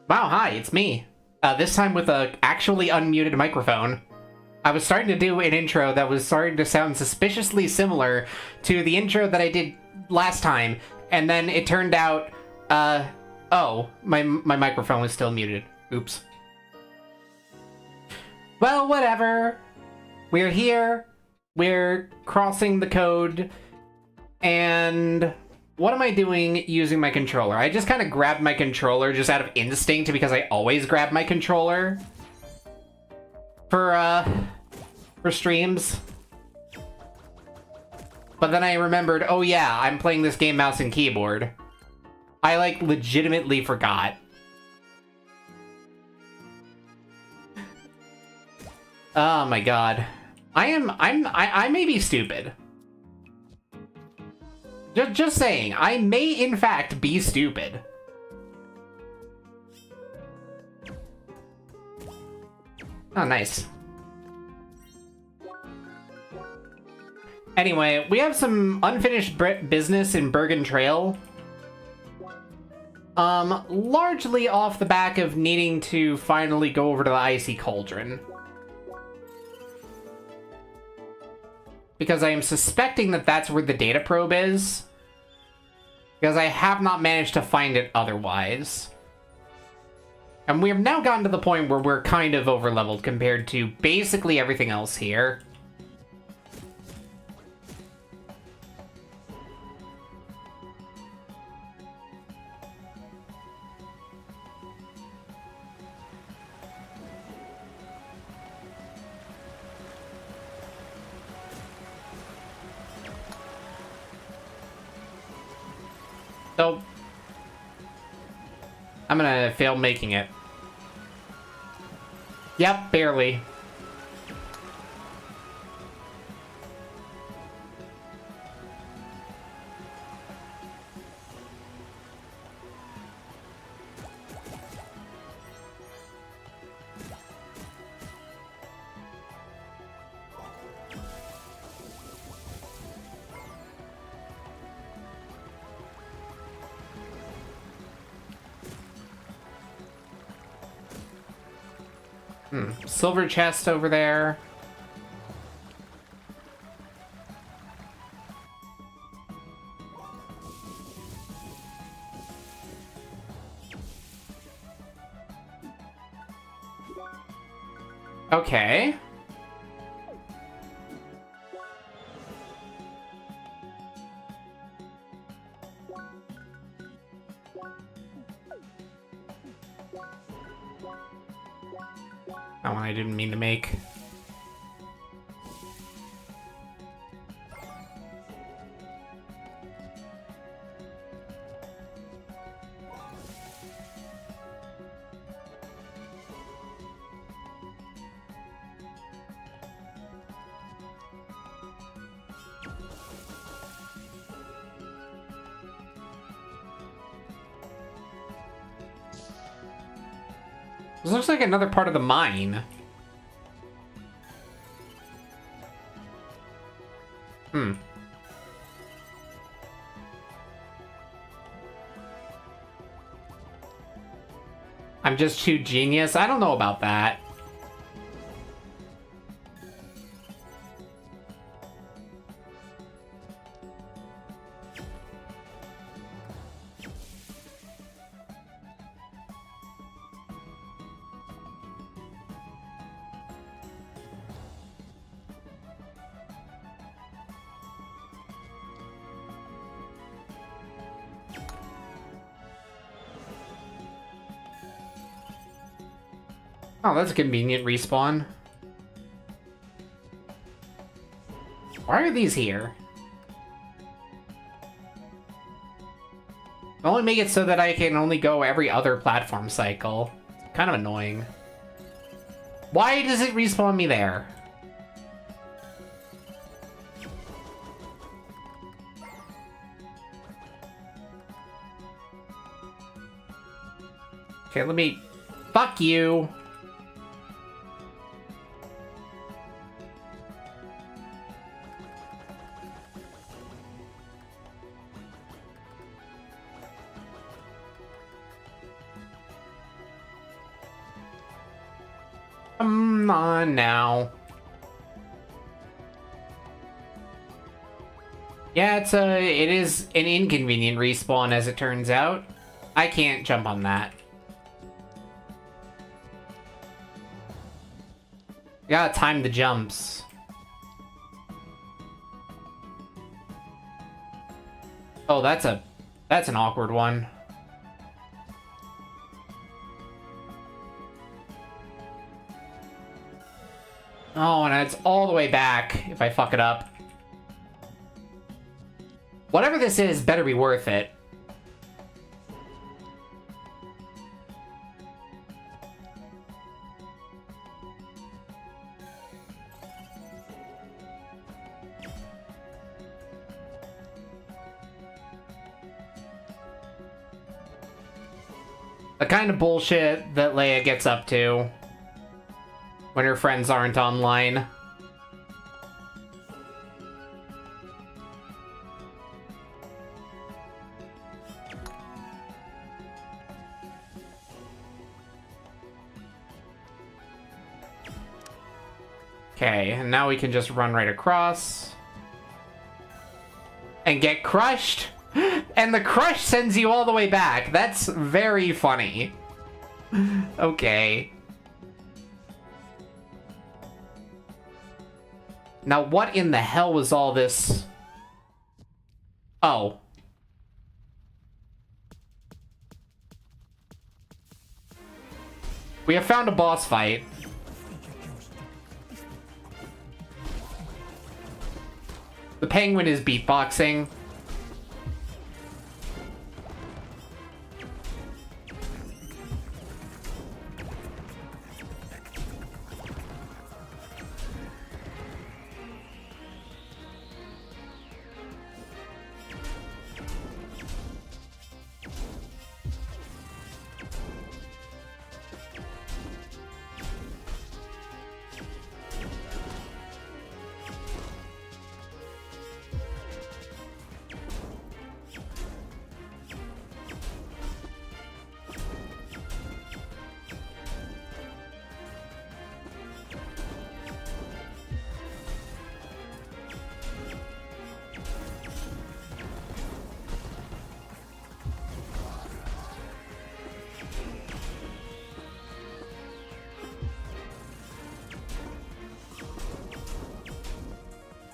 Wow, hi, it's me. This time with a actually unmuted microphone. I was starting to do an intro that was starting to sound suspiciously similar to the intro that I did last time, and then it turned out, oh, my microphone was still muted. Oops. Well, whatever. We're here. We're crossing the code, and what am I doing using my controller? I just kind of grabbed my controller just out of instinct because I always grab my controller for streams. But then I remembered, oh yeah, I'm playing this game mouse and keyboard. I like legitimately forgot. Oh my god. I may be stupid. Just saying, I may in fact be stupid. Oh, nice. Anyway, we have some unfinished business in Bergen Trail. Largely off the back of needing to finally go over to the Icy Cauldron. Because I am suspecting that that's where the data probe is. Because I have not managed to find it otherwise. And we have now gotten to the point where we're kind of over-leveled compared to basically everything else here. So, I'm gonna fail making it. Yep, barely. Silver chest over there. Okay. That one I didn't mean to make. This looks like another part of the mine. I'm just too genius? I don't know about that. Oh, that's a convenient respawn. Why are these here? Only make it so that I can only go every other platform cycle. It's kind of annoying. Why does it respawn me there? Okay, let me... Fuck you! Come on now. Yeah, it is an inconvenient respawn as it turns out. I can't jump on that. Gotta time the jumps. Oh, that's an awkward one. Oh, and it's all the way back if I fuck it up. Whatever this is, better be worth it. The kind of bullshit that Leia gets up to when her friends aren't online. Okay, and now we can just run right across. And get crushed! And the crush sends you all the way back. That's very funny. Okay. Now what in the hell was all this? Oh. We have found a boss fight. The penguin is beatboxing.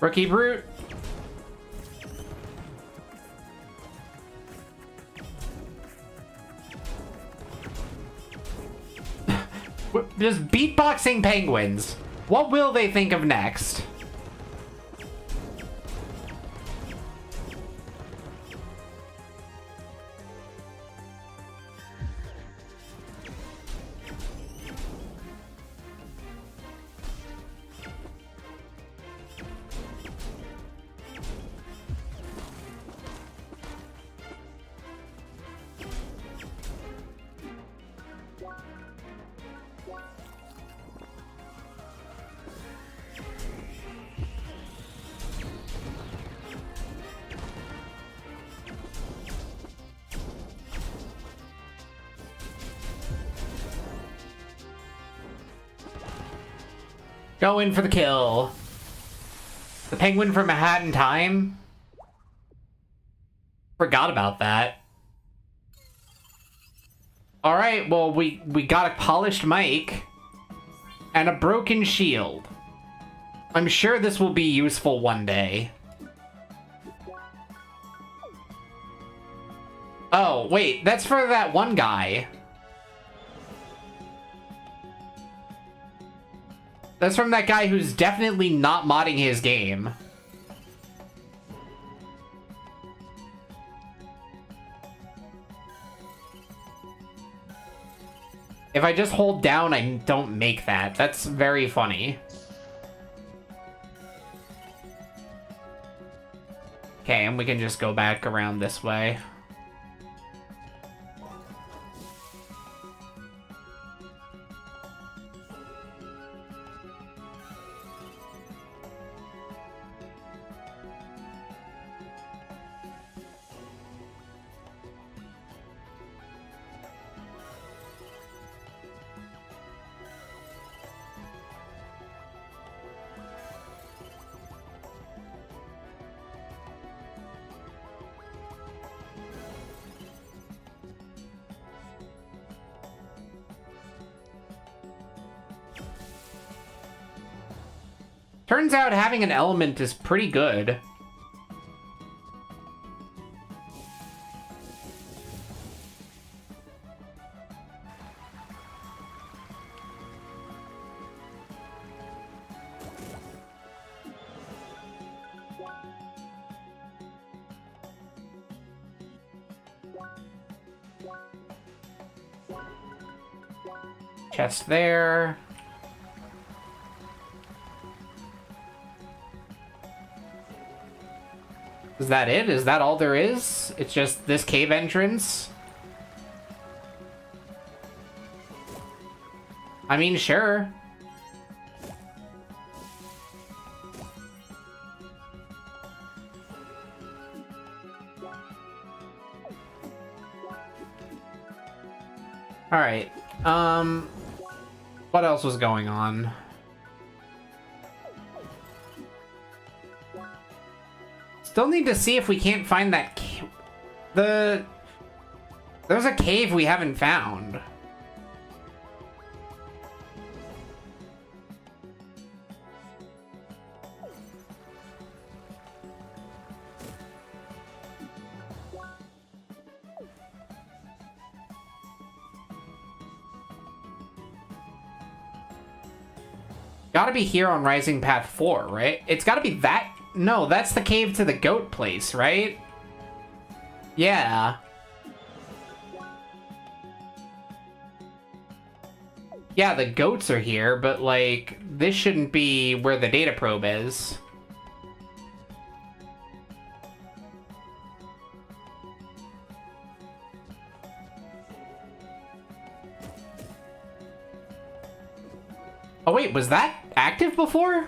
Rookie brute. Just beatboxing penguins. What will they think of next? Go in for the kill. The penguin from A Hat in Time? Forgot about that. Alright, well, we got a polished mic and a broken shield. I'm sure this will be useful one day. Oh, wait, that's for that one guy. That's from that guy who's definitely not modding his game. If I just hold down, I don't make that. That's very funny. Okay, and we can just go back around this way. Turns out having an element is pretty good. Chest there. Is that it? Is that all there is? It's just this cave entrance? I mean, sure. Alright. What else was going on? Still need to see if we can't find that cave. There's a cave we haven't found. Gotta be here on Rising Path 4, right? It's gotta be that... No, that's the cave to the goat place, right? Yeah. Yeah, the goats are here, but, like, this shouldn't be where the data probe is. Oh wait, was that active before?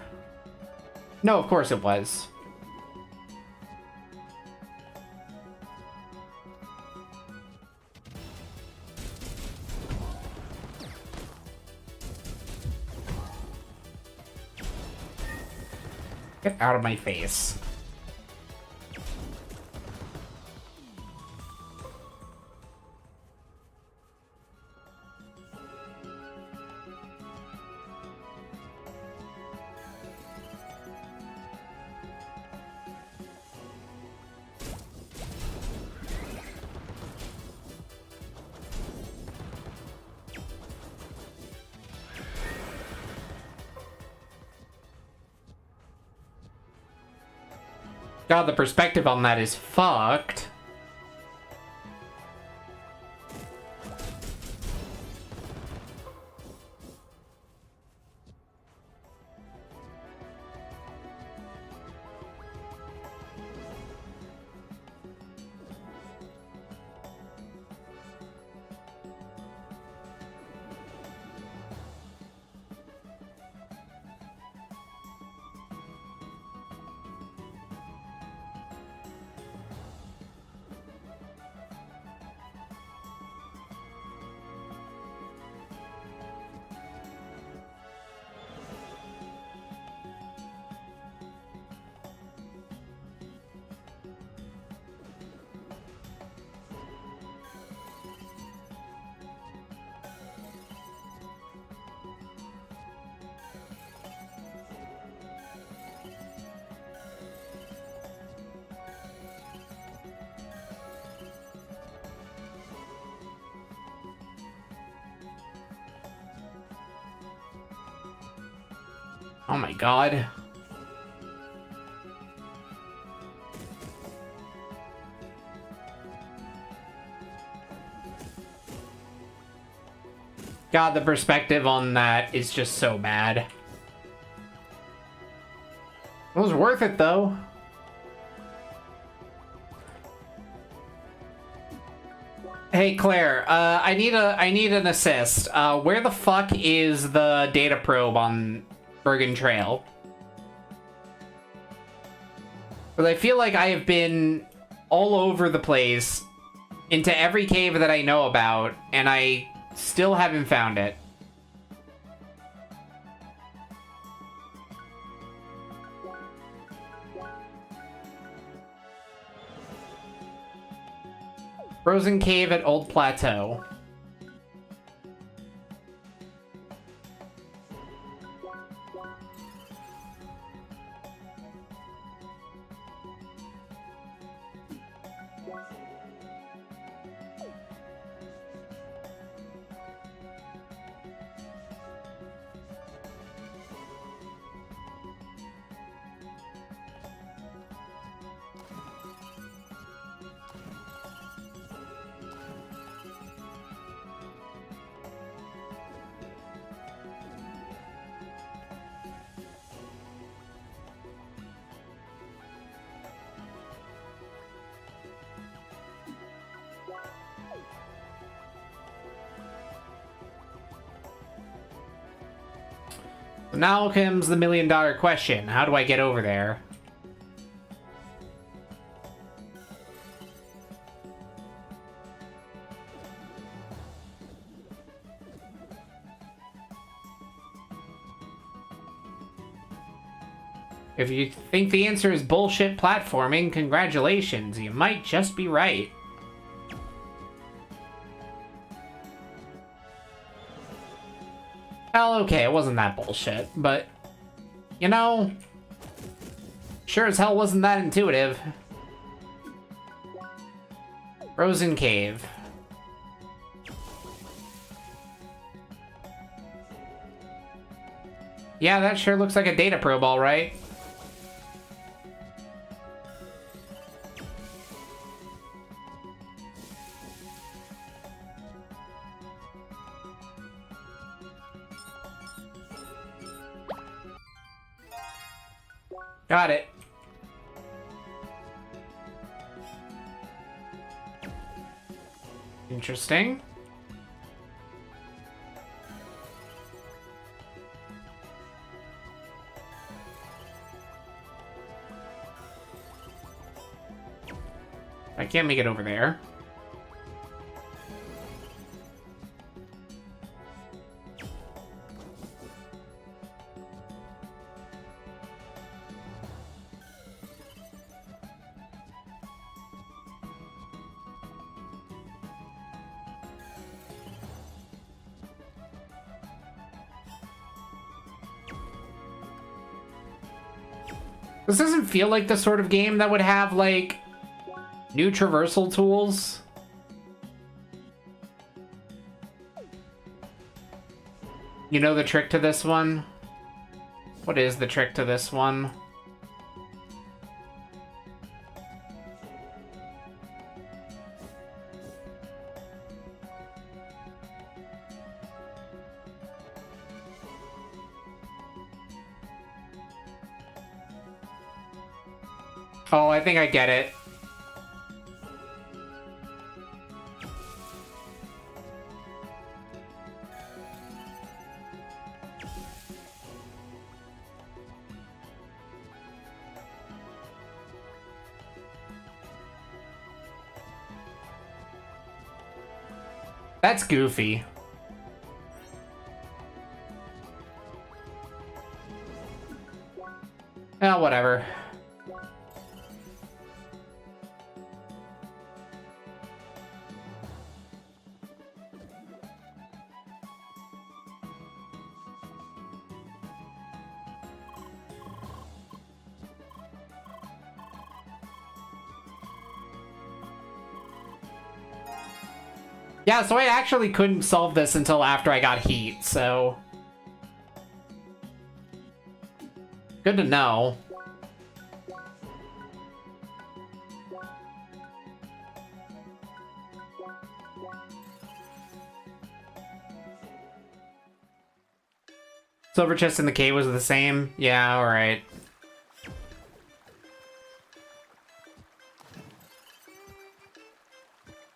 No, of course it was. Get out of my face. God, the perspective on that is fucked. Oh my god. God, the perspective on that is just so bad. It was worth it, though. Hey, Claire, I need an assist. Where the fuck is the data probe on Bergen Trail? Because I feel like I have been all over the place into every cave that I know about, and I still haven't found it. Frozen cave at Old Plateau. Now comes the million-dollar question. How do I get over there? If you think the answer is bullshit platforming, congratulations. You might just be right. Well, okay, it wasn't that bullshit, but, you know, sure as hell wasn't that intuitive. Frozen Cave. Yeah, that sure looks like a data probe, all right. Got it. Interesting. I can't make it over there. This doesn't feel like the sort of game that would have, like, new traversal tools. You know the trick to this one? What is the trick to this one? Oh, I think I get it. That's goofy. Oh, whatever. Yeah, so I actually couldn't solve this until after I got heat, so... Good to know. Silver chest in the cave was the same? Yeah, alright.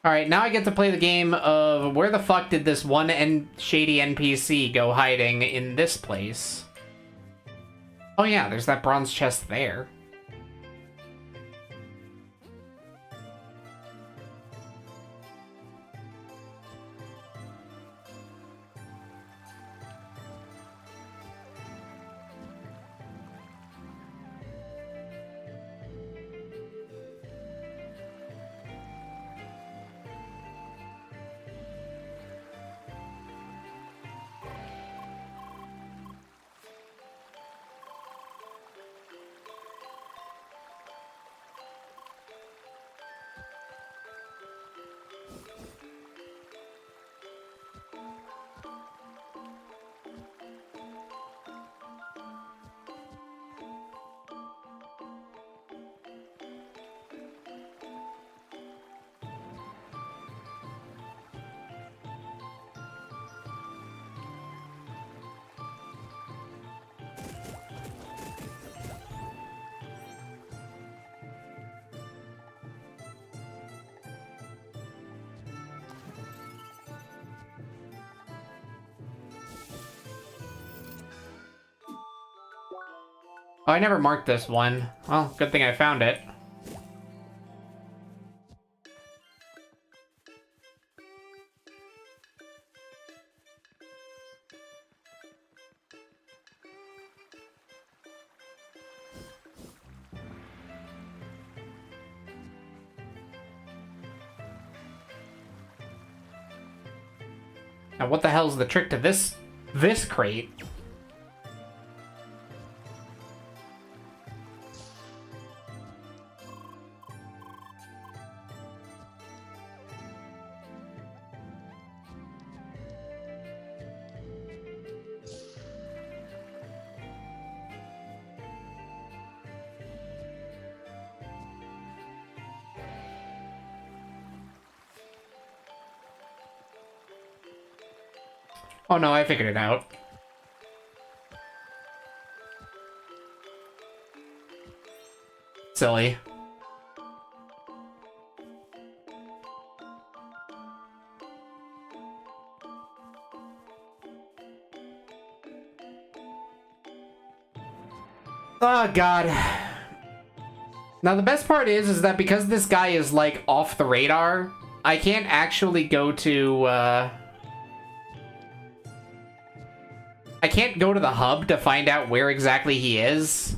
Alright, now I get to play the game of where the fuck did this one shady NPC go hiding in this place? Oh yeah, there's that bronze chest there. Oh, I never marked this one. Well, good thing I found it. Now, what the hell's the trick to this crate? Oh no, I figured it out. Silly. Oh god. Now the best part is that because this guy is like off the radar, I can't actually go to I can't go to the hub to find out where exactly he is.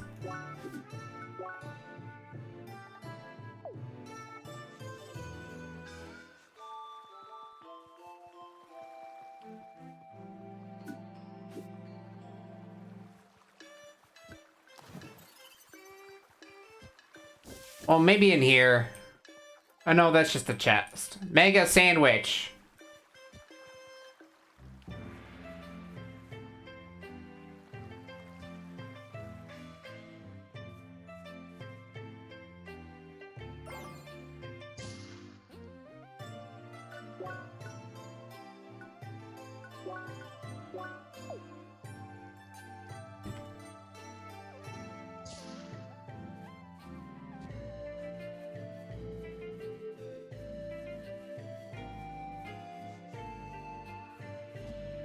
Well, maybe in here. Oh no, that's just a chest. Mega sandwich.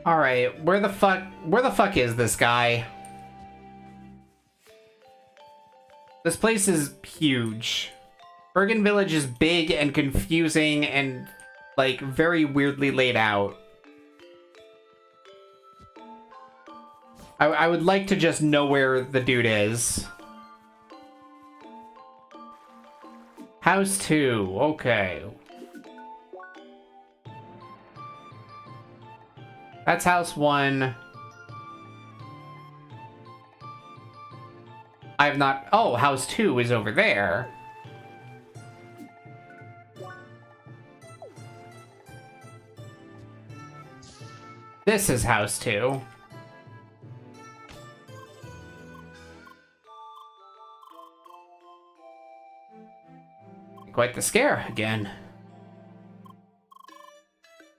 Alright, where the fuck is this guy? This place is huge. Bergen Village is big and confusing and, like, very weirdly laid out. I would like to just know where the dude is. House 2, okay. That's house 1. I have not... Oh, house 2 is over there. This is house 2. Quite the scare again.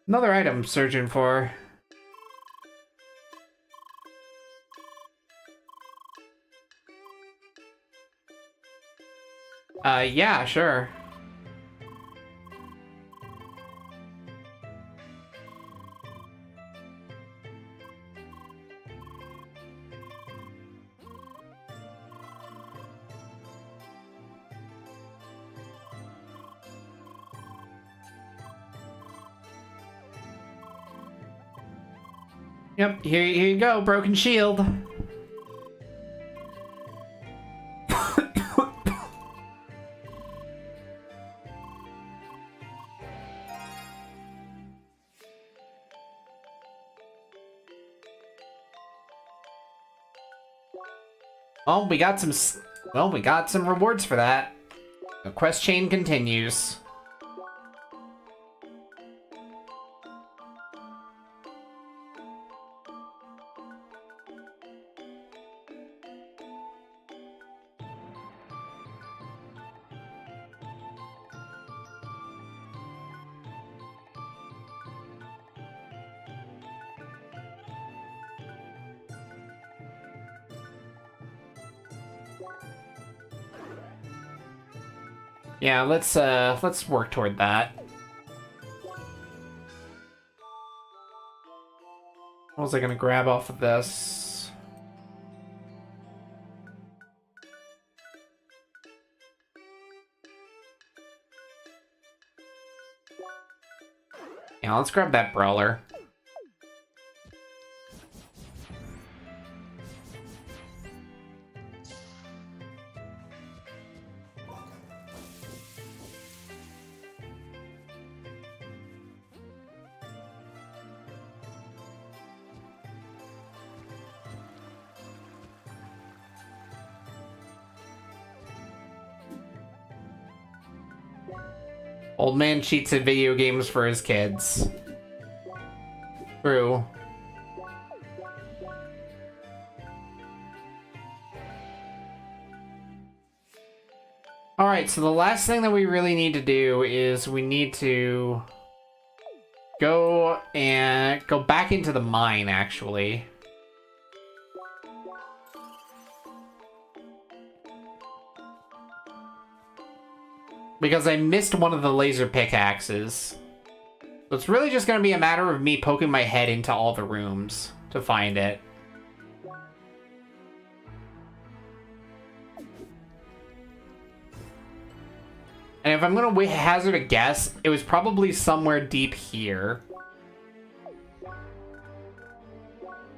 Another item searching for. Yeah, sure. Yep, here you go, broken shield. Well, we got some rewards for that. The quest chain continues. Yeah, let's work toward that. What was I gonna grab off of this? Yeah, let's grab that brawler. Old man cheats at video games for his kids. True. Alright, so the last thing that we really need to do is we need to go back into the mine, actually. Because I missed one of the laser pickaxes. So it's really just going to be a matter of me poking my head into all the rooms to find it. And if I'm going to hazard a guess, it was probably somewhere deep here.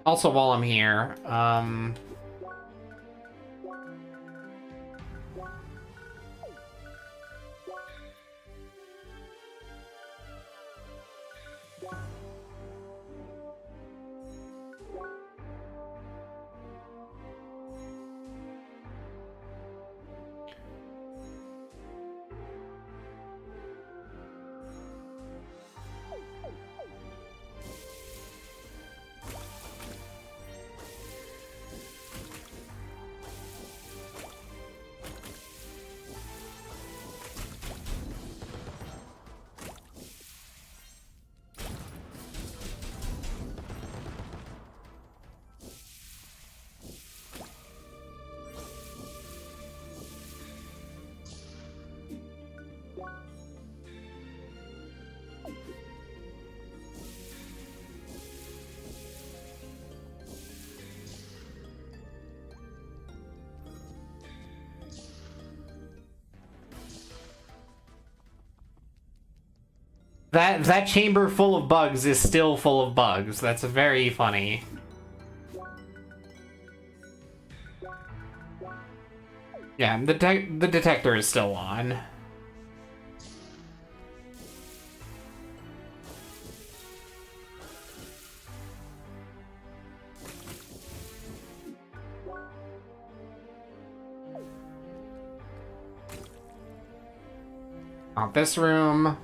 Also, while I'm here, that chamber full of bugs is still full of bugs. That's very funny. Yeah, the detector is still on. Not this room.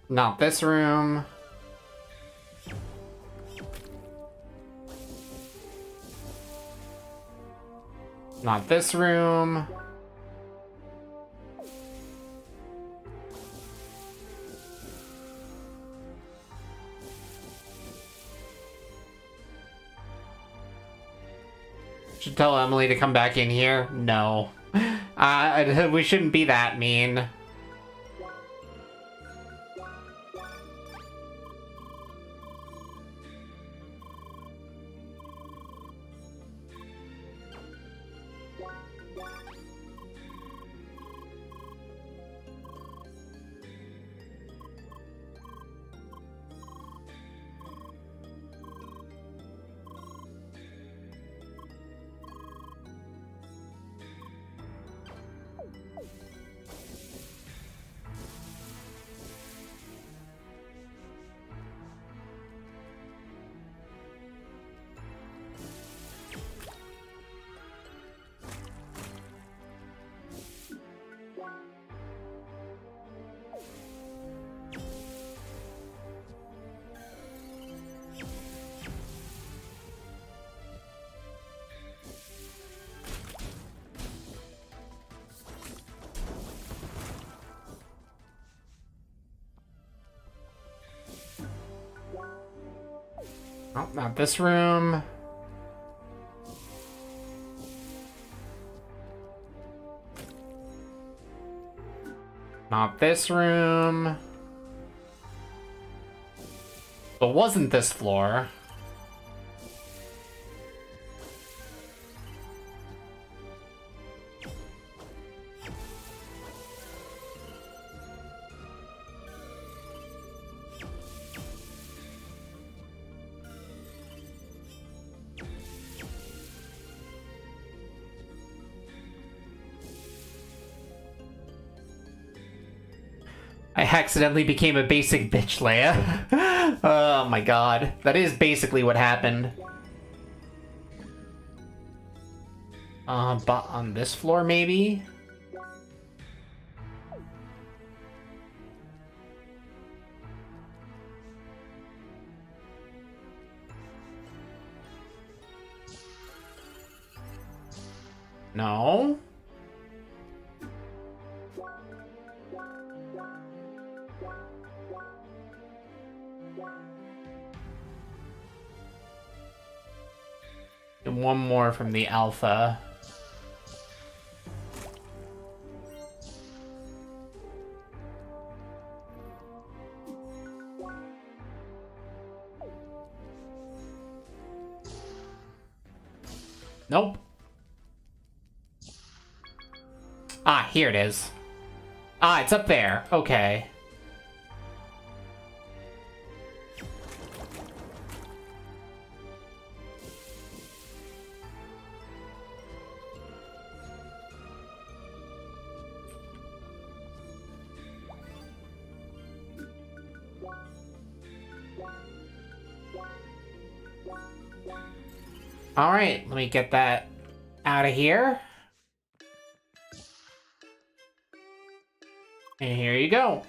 Not this room. Not this room. Should tell Emily to come back in here? No. We shouldn't be that mean. Oh, not this room. Not this room. But wasn't this floor. I accidentally became a basic bitch, Leia. Oh my god. That is basically what happened. But on this floor, maybe? No? And one more from the alpha. Nope. Ah, here it is. Ah, it's up there. Okay. All right, let me get that out of here. And here you go.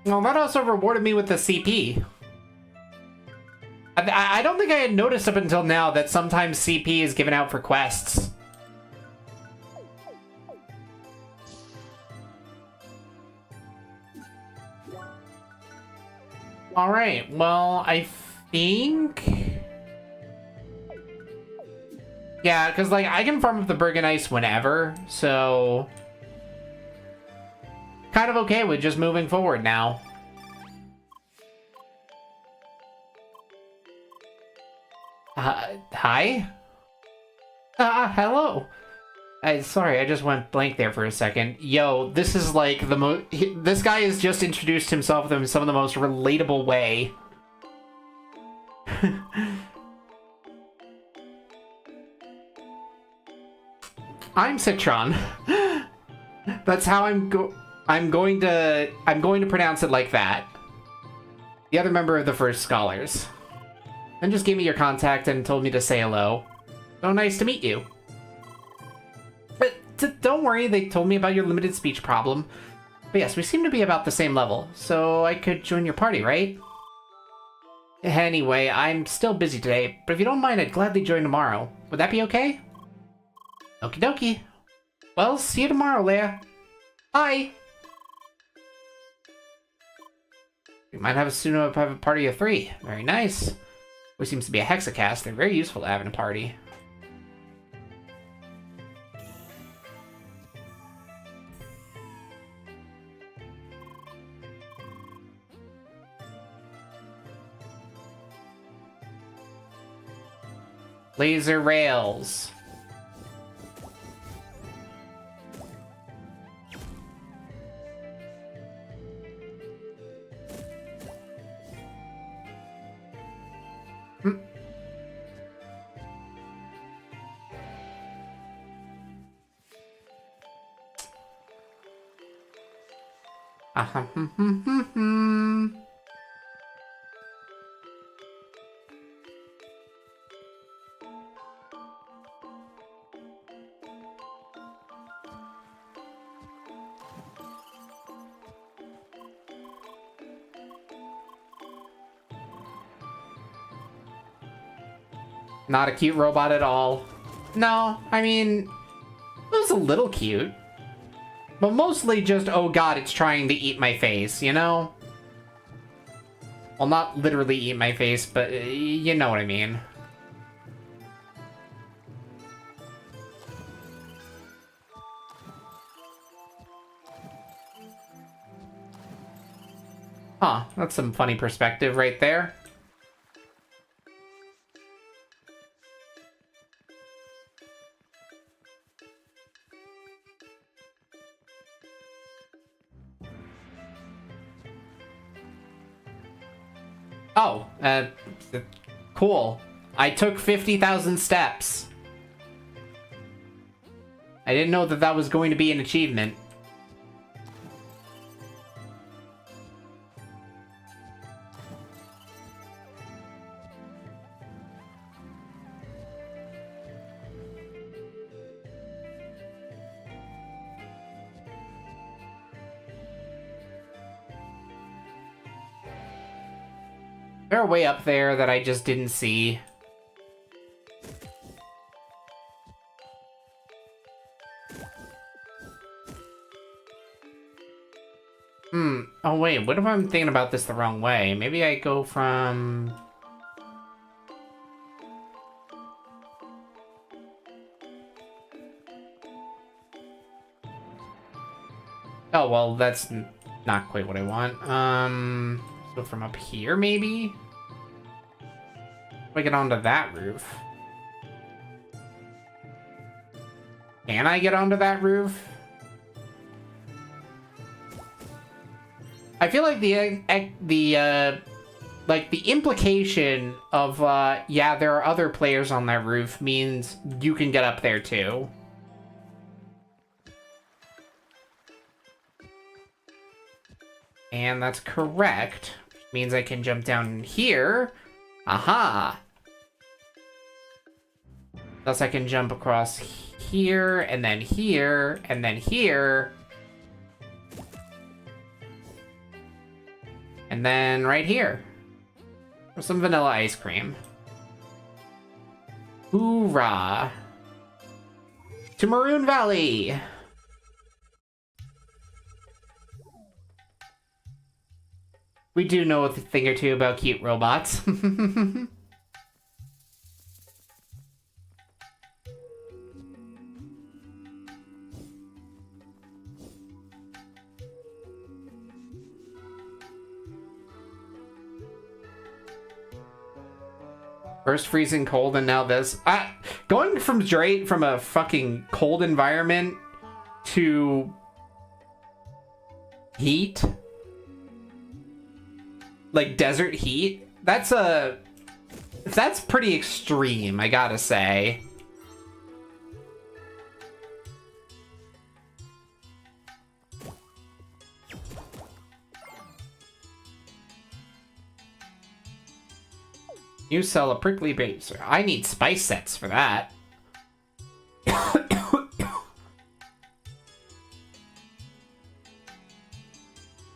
Well, that also rewarded me with the CP. I don't think I had noticed up until now that sometimes CP is given out for quests. Alright, well, I think... Yeah, because, like, I can farm up the Bergen Ice whenever, so... Kind of okay with just moving forward now. Hi? Hello. Sorry, I just went blank there for a second. Yo, this is like the most... This guy has just introduced himself in some of the most relatable way. I'm Citron. That's how I'm going to pronounce it like that. The other member of the First Scholars. Then just gave me your contact and told me to say hello. So nice to meet you. But don't worry, they told me about your limited speech problem. But yes, we seem to be about the same level, so I could join your party, right? Anyway, I'm still busy today, but if you don't mind, I'd gladly join tomorrow. Would that be okay? Okie dokie. Well, see you tomorrow, Leia. Bye! We might have a party of 3. Very nice. Which seems to be a hexacast. They're very useful to have in a party. Laser rails. Not a cute robot at all. No, I mean, it was a little cute. But mostly just, oh god, it's trying to eat my face, you know? Well, not literally eat my face, but you know what I mean. Huh, that's some funny perspective right there. Oh, cool. I took 50,000 steps. I didn't know that that was going to be an achievement. They're way up there that I just didn't see. Oh wait, what if I'm thinking about this the wrong way? Maybe I go from... Oh, well, that's not quite what I want. So from up here, maybe? If I get onto that roof. Can I get onto that roof? I feel like the implication of, yeah, there are other players on that roof means you can get up there too. And that's correct. Which means I can jump down here. Aha! Thus I can jump across here, and then here, and then here. And then right here. For some vanilla ice cream. Hoorah! To Maroon Valley! We do know a thing or two about cute robots. First freezing cold and now this. Going from straight from a fucking cold environment to heat, like desert heat, that's pretty extreme, I gotta say. You sell a prickly baser. I need spice sets for that.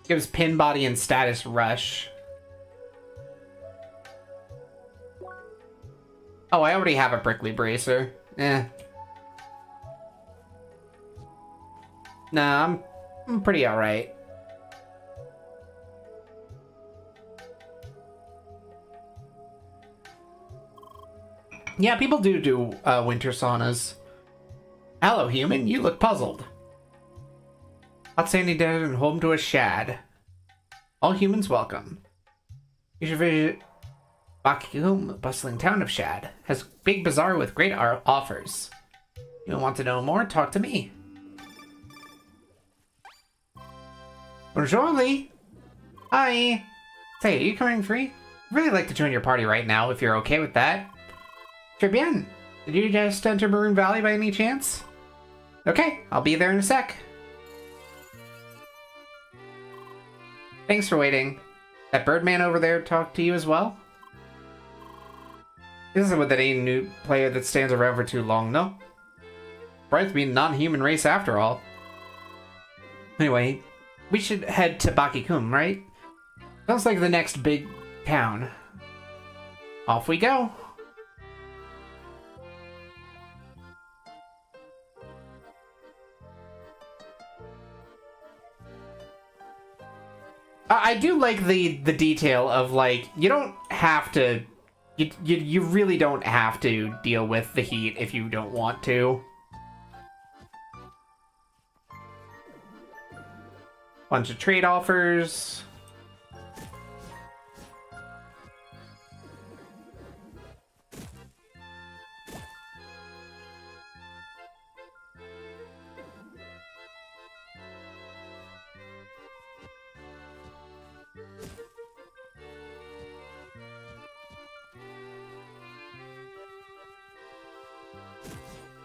Gives pin body and status rush. Oh, I already have a prickly bracer. Nah, I'm pretty alright. Yeah, people do winter saunas. Hello, human. You look puzzled. Hot sandy desert and home to a shad. All humans welcome. You should visit Bakikum, the bustling town of Shad. Has big bazaar with great offers. You want to know more? Talk to me. Bonjour, Lee. Hi. Say, are you coming free? I'd really like to join your party right now, if you're okay with that. Très bien. Did you just enter Maroon Valley by any chance? Okay, I'll be there in a sec. Thanks for waiting. That Birdman over there talked to you as well? This isn't with any new player that stands around for too long, no? Bright to be a non-human race after all. Anyway, we should head to Bakikum, right? Sounds like the next big town. Off we go. I do like the detail of, like, you don't have to... You really don't have to deal with the heat if you don't want to. Bunch of trade offers.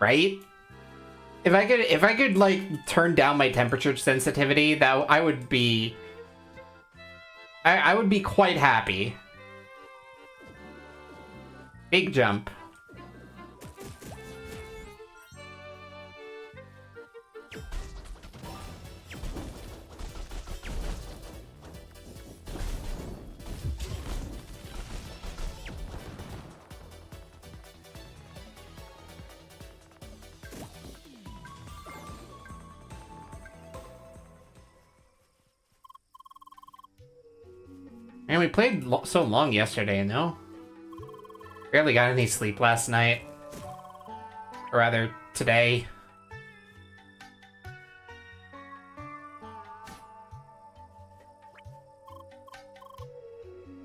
right? If I could like turn down my temperature sensitivity, that I would be quite happy. Big jump. And we played so long yesterday, no? Barely got any sleep last night. Or rather, today.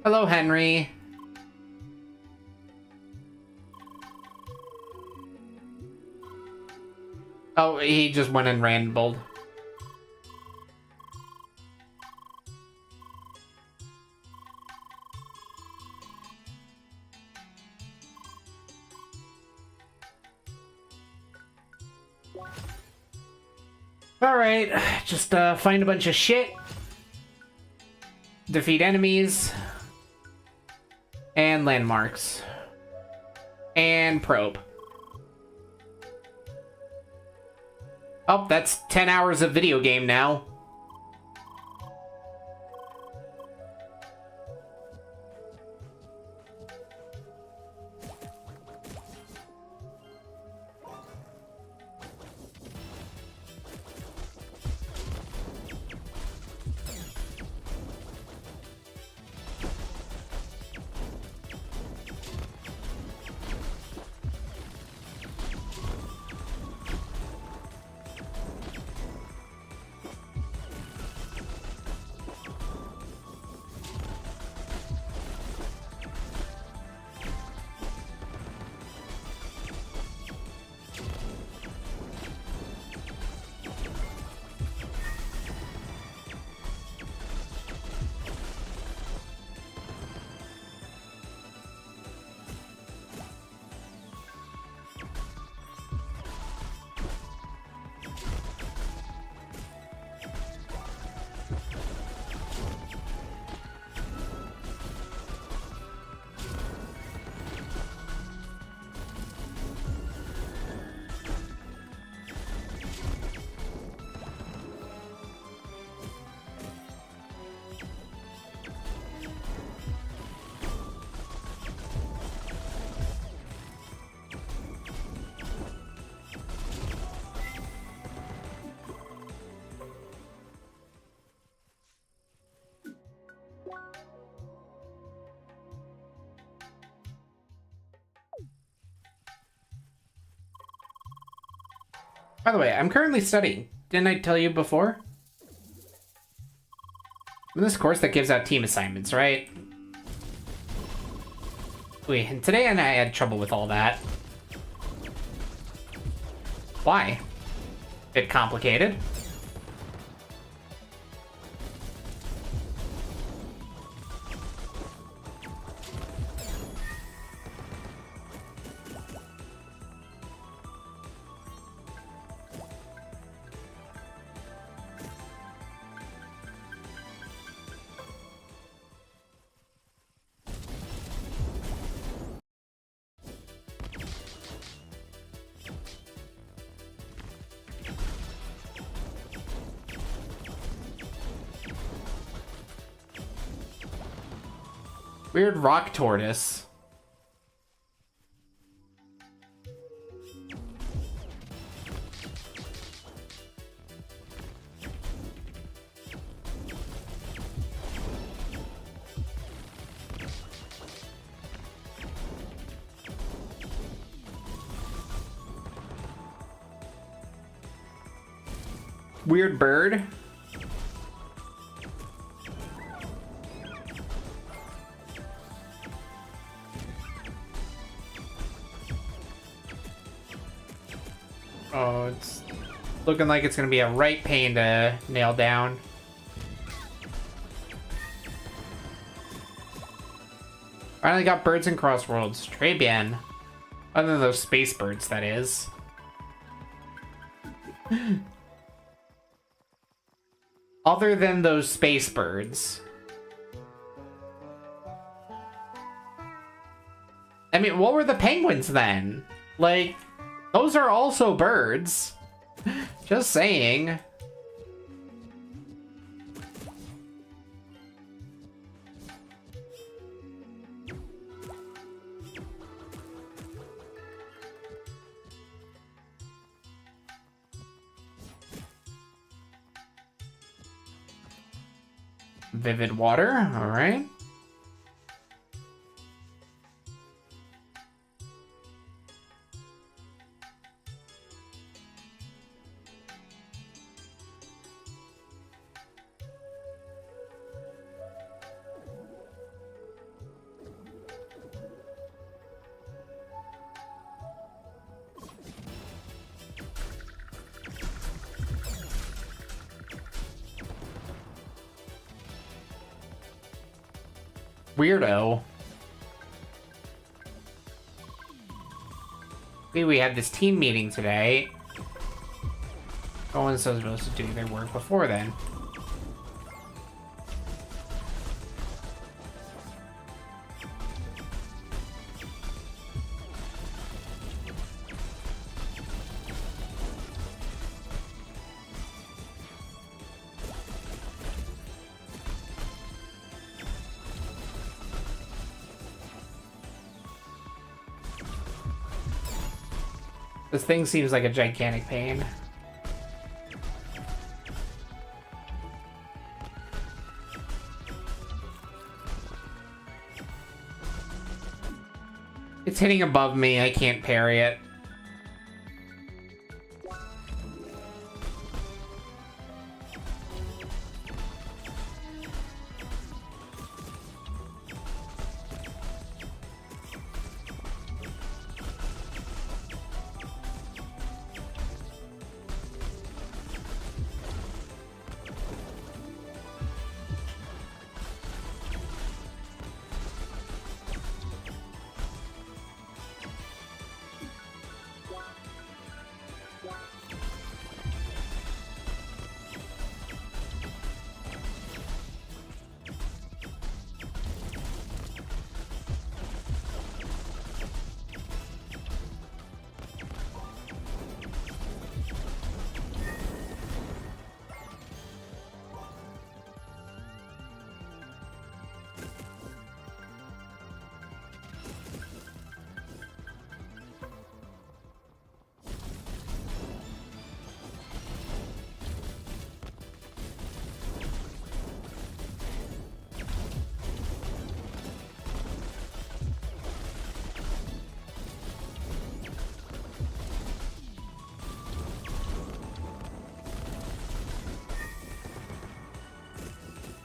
Hello, Henry. Oh, he just went and rambled. Alright, just find a bunch of shit. Defeat enemies. And landmarks. And probe. Oh, that's 10 hours of video game now. By the way, I'm currently studying. Didn't I tell you before? In this course that gives out team assignments, right? Wait, and today I had trouble with all that. Why? Bit complicated. Weird rock tortoise. Weird bird. Oh, it's looking like it's gonna be a right pain to nail down. Finally got birds in Crossworlds. Très bien. Other than those space birds, that is. Other than those space birds. I mean, what were the penguins then? Like, those are also birds. Just saying. Vivid water, all right. Weirdo. See, we had this team meeting today. No one's supposed to do their work before then. This thing seems like a gigantic pain. It's hitting above me, I can't parry it.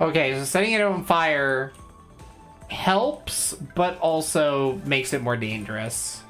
Okay, so setting it on fire helps, but also makes it more dangerous.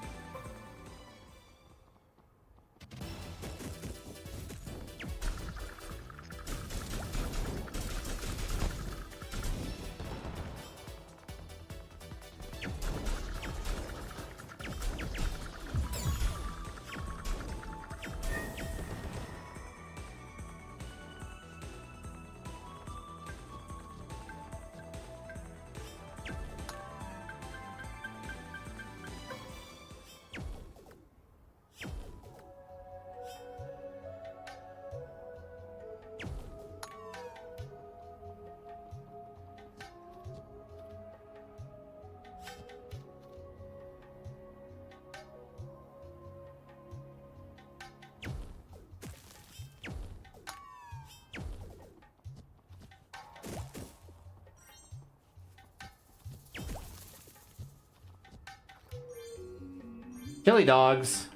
Chili dogs.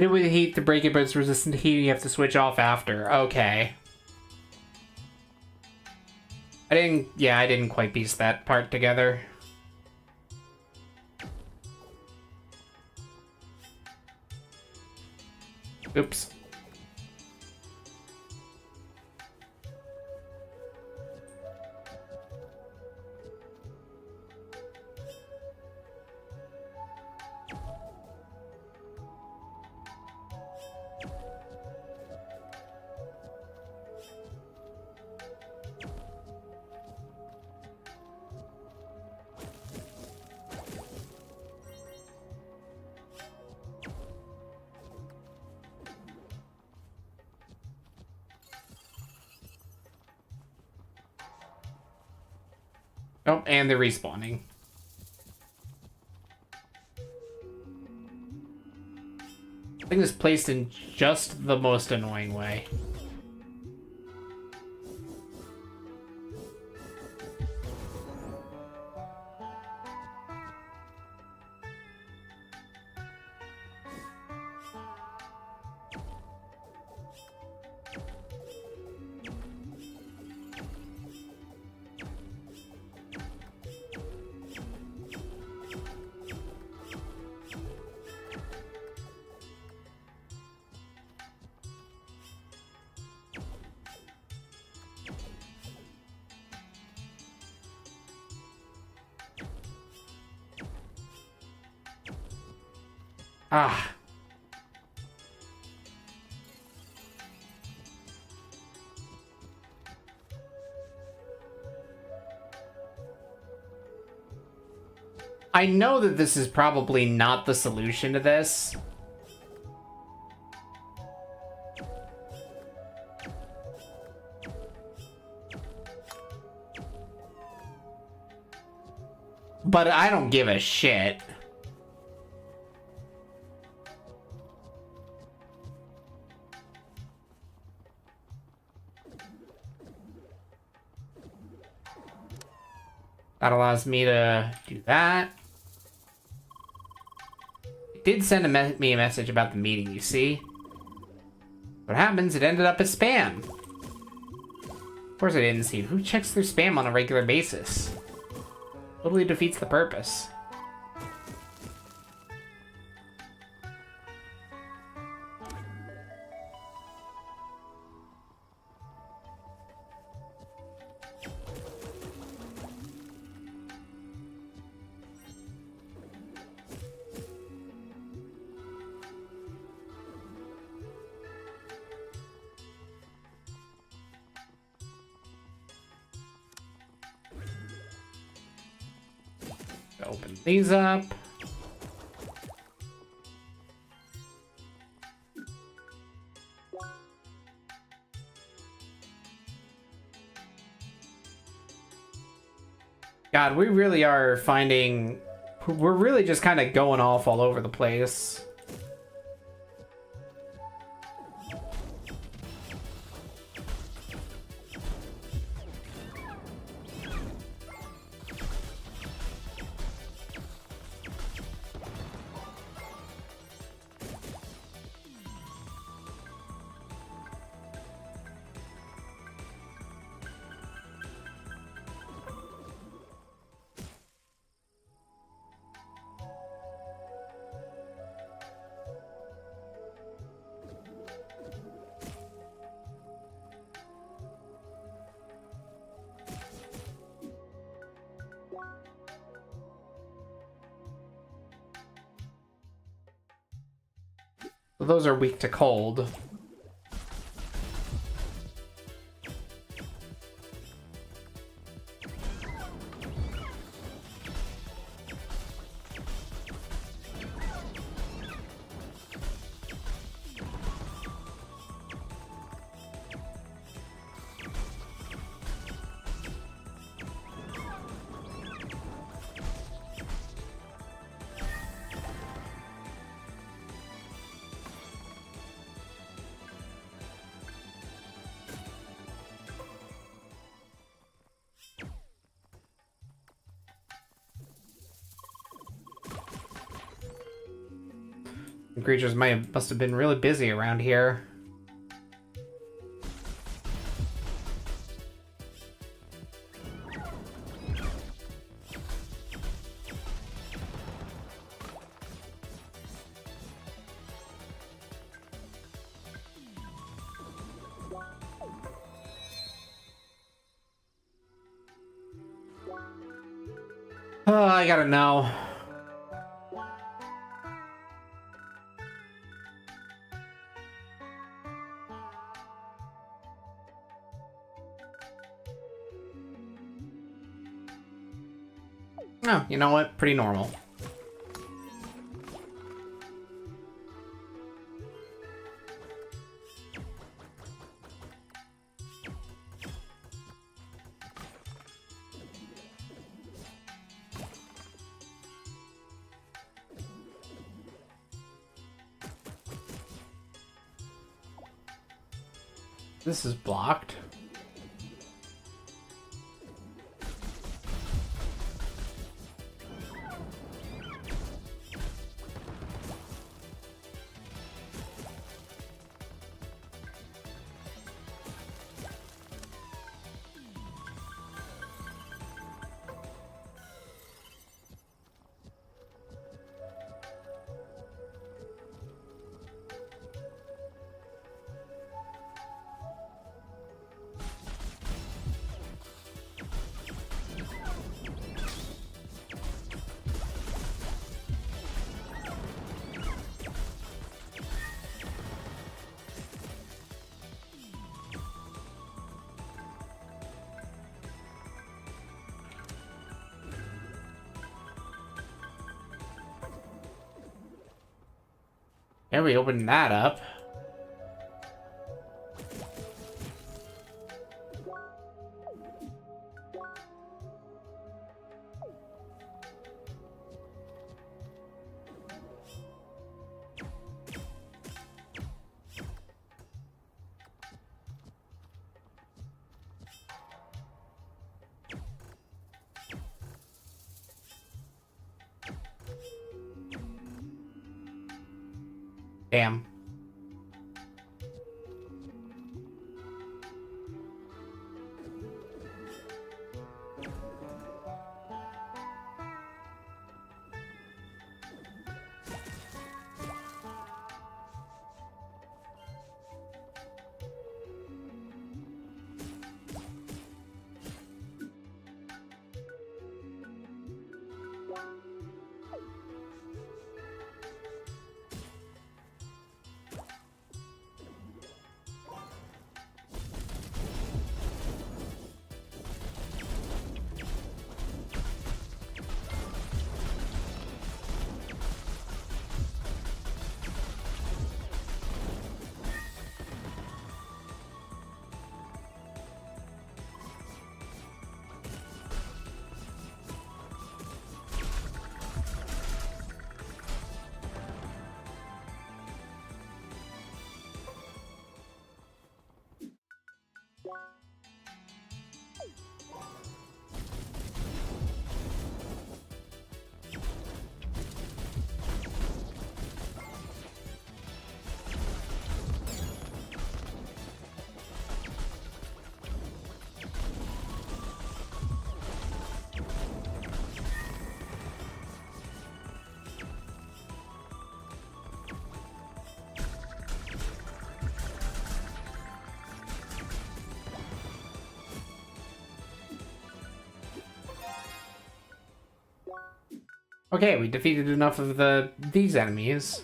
Hit it with heat to break it, but it's resistant to heat. You have to switch off after. Okay. I didn't quite piece that part together. Oops. Oh, and they're respawning. I think it's placed in just the most annoying way. Ah. I know that this is probably not the solution to this. But I don't give a shit. That allows me to do that. It did send me a message about the meeting, you see? What happens? It ended up as spam. Of course I didn't see it. Who checks their spam on a regular basis? Totally defeats the purpose. Open these up. God, we really are finding... We're really just kind of going off all over the place. Those are weak to cold. The creatures must have been really busy around here. Oh, I gotta know. Oh, you know what? Pretty normal. This is blocked. There, we opened that up. Damn. Okay, we defeated enough of these enemies.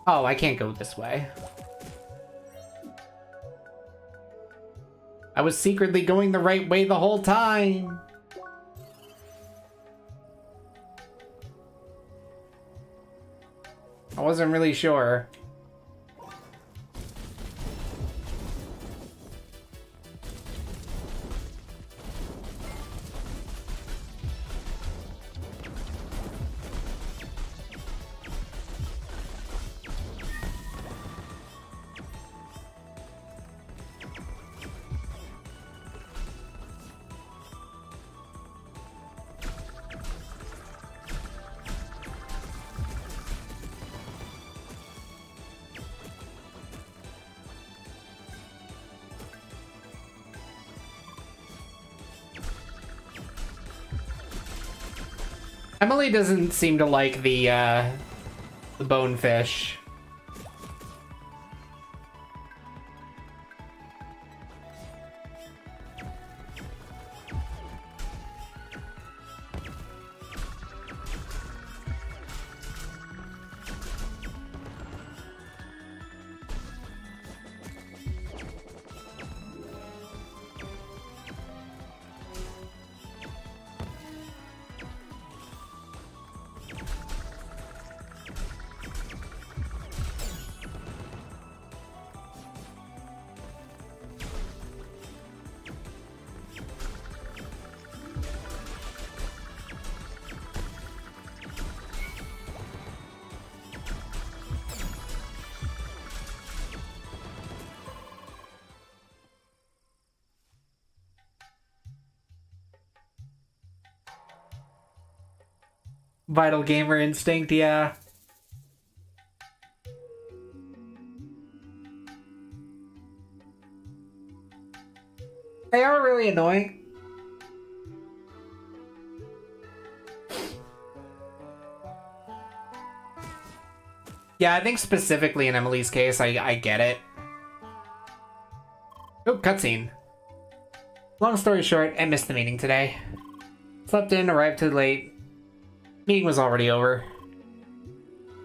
Oh, I can't go this way. I was secretly going the right way the whole time. I wasn't really sure. Emily doesn't seem to like the bonefish. Vital gamer instinct, yeah. They are really annoying. Yeah, I think specifically in Emily's case, I get it. Oh, cutscene. Long story short, I missed the meeting today. Slept in, arrived too late. Meeting was already over.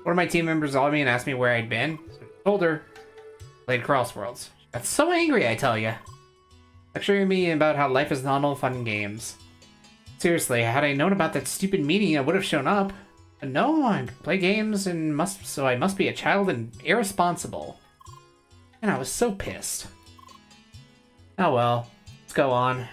One of my team members called me and asked me where I'd been. So I told her. Played Crossworlds. She got so angry, I tell ya. Lecturing me about how life is not all fun and games. Seriously, had I known about that stupid meeting, I would have shown up. But no, I play games and so I must be a child and irresponsible. And I was so pissed. Oh well, let's go on.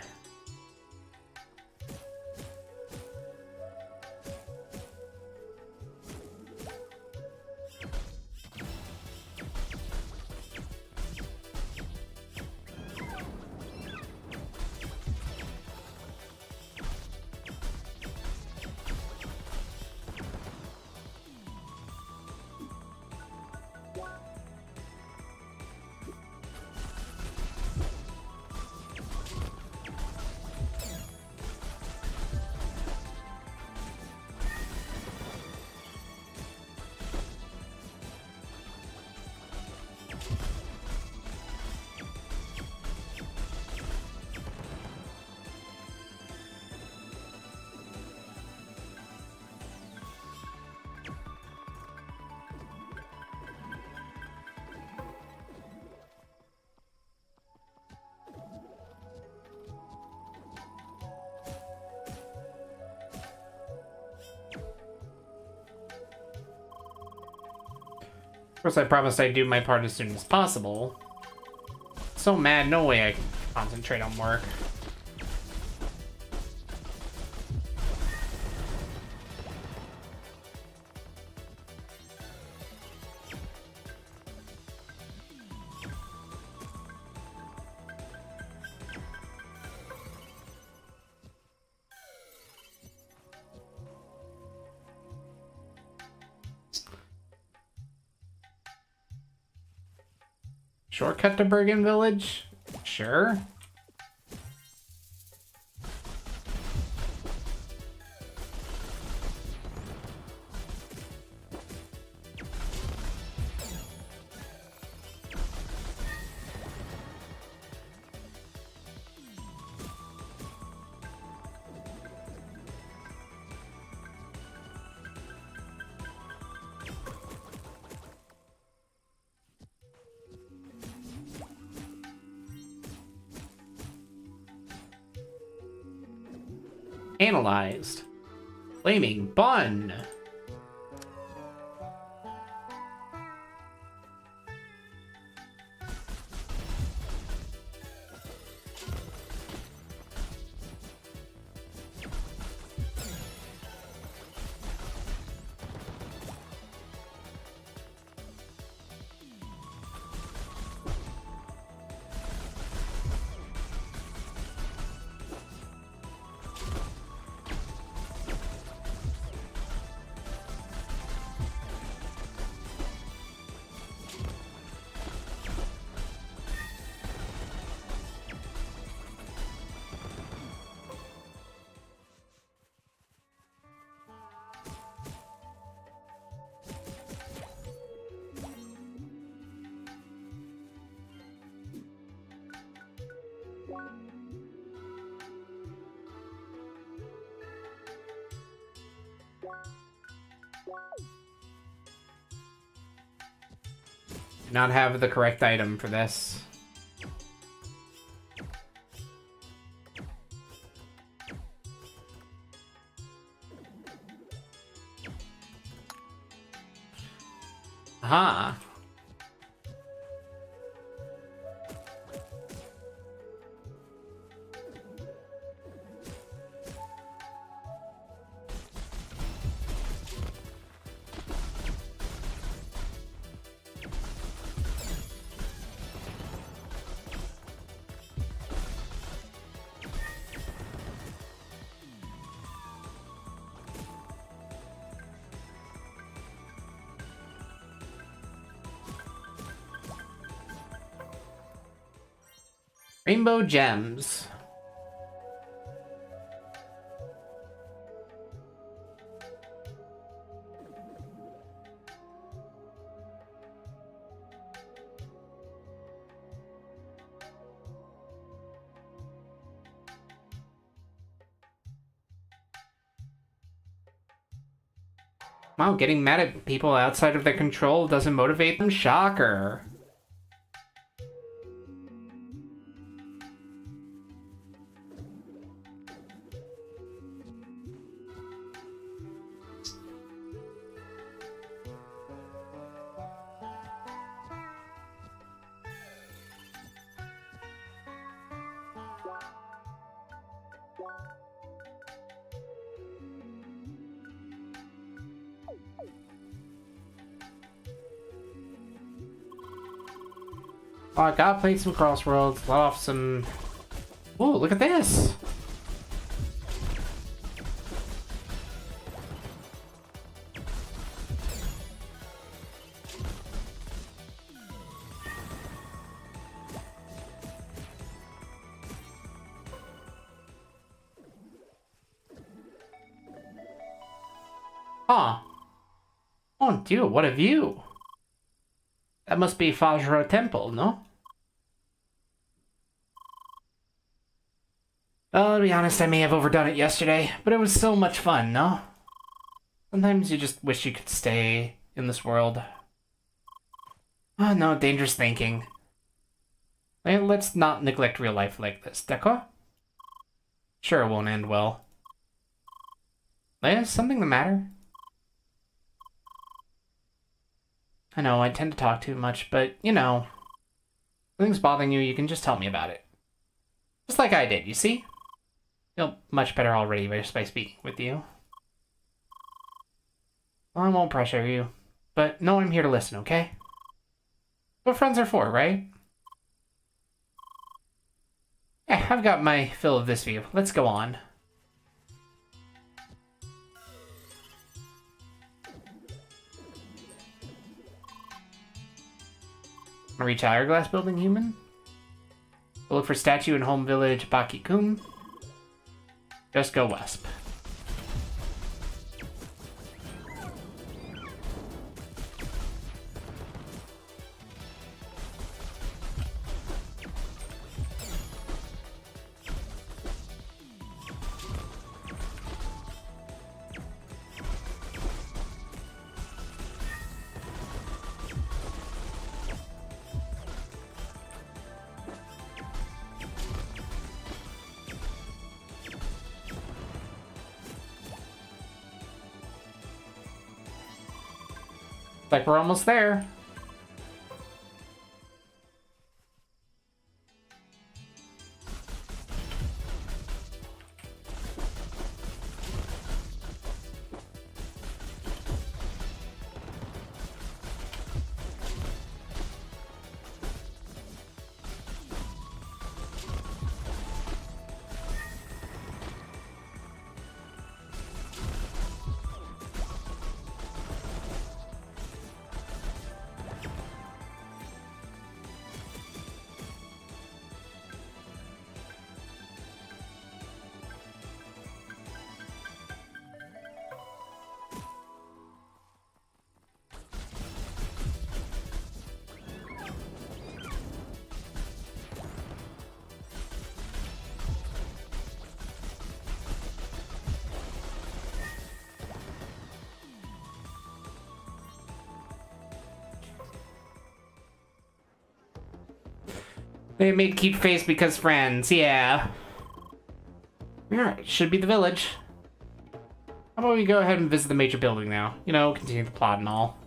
Of course, I promised I'd do my part as soon as possible. So mad, no way I can concentrate on work. Shortcut to Bergen Village? Sure. Analyzed. Flaming bun. Not have the correct item for this. Aha. Rainbow gems. Wow, getting mad at people outside of their control doesn't motivate them? Shocker. Oh, I gotta play some Crossroads, let off some... Ooh, look at this! Huh. Oh dear, what a view! That must be Fajra Temple, no? Well, to be honest, I may have overdone it yesterday, but it was so much fun, no? Sometimes you just wish you could stay in this world. Oh, no, dangerous thinking. Well, let's not neglect real life like this, d'accord? Sure, it won't end well. Is something the matter? I know, I tend to talk too much, but, you know, if something's bothering you, you can just tell me about it. Just like I did, you see? Feel much better already just by speaking with you. Well, I won't pressure you, but know I'm here to listen, okay? What friends are for, right? Yeah, I've got my fill of this view. Let's go on. Reach Hourglass Building, human? We'll look for statue in home village Bakikum. Just go west. Like we're almost there. They made keep face because friends, yeah. Alright, should be the village. How about we go ahead and visit the major building now? You know, continue the plot and all.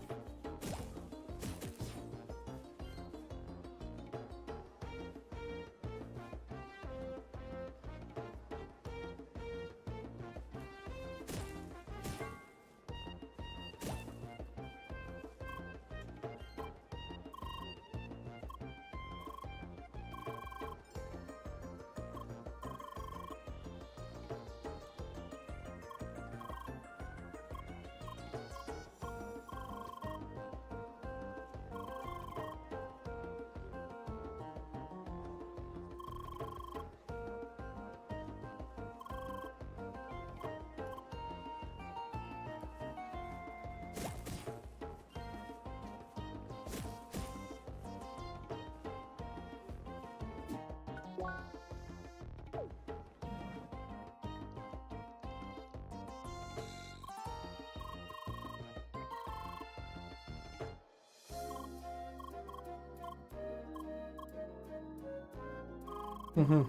Mm-hmm.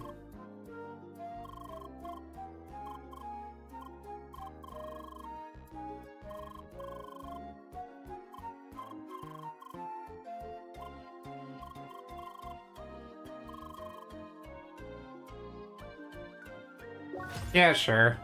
Yeah, sure.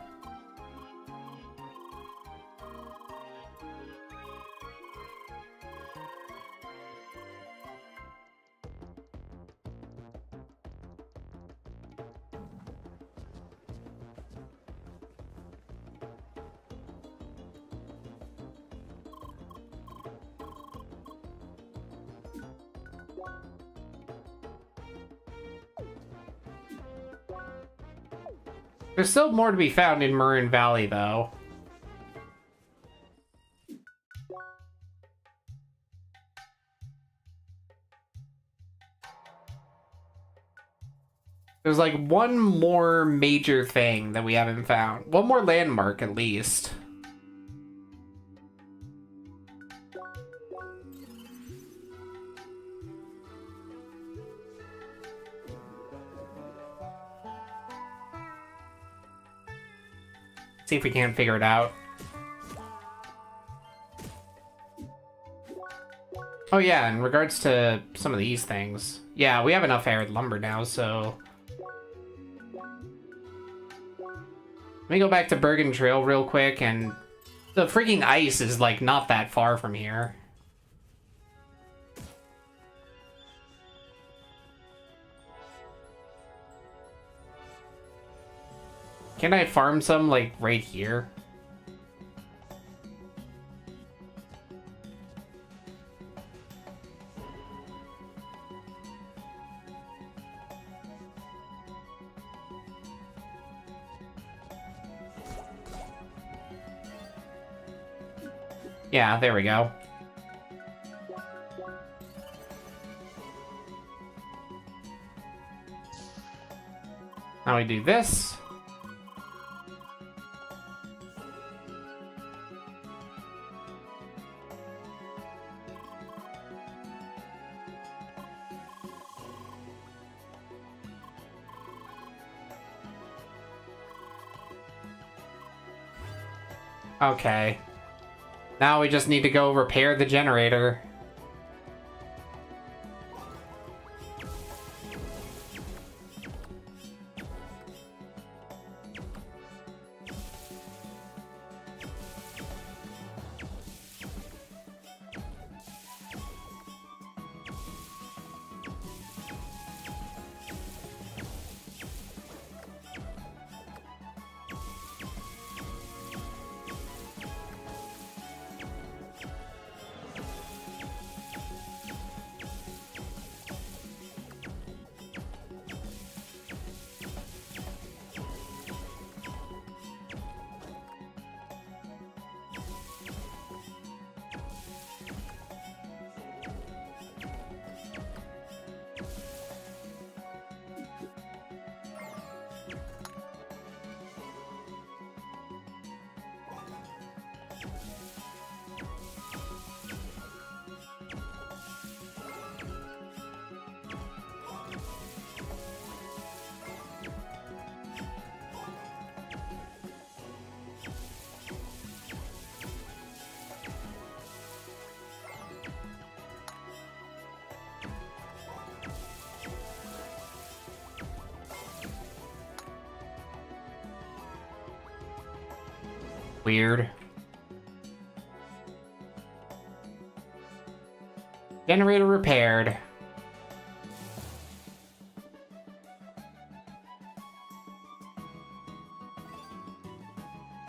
There's still more to be found in Maroon Valley, though. There's like one more major thing that we haven't found. One more landmark, at least. See if we can't figure it out. Oh yeah, in regards to some of these things. Yeah, we have enough arid lumber now, so... Let me go back to Bergen Trail real quick, and... The freaking ice is, like, not that far from here. Can I farm some, like, right here? Yeah, there we go. Now we do this. Okay. Now we just need to go repair the generator. Weird. Generator repaired.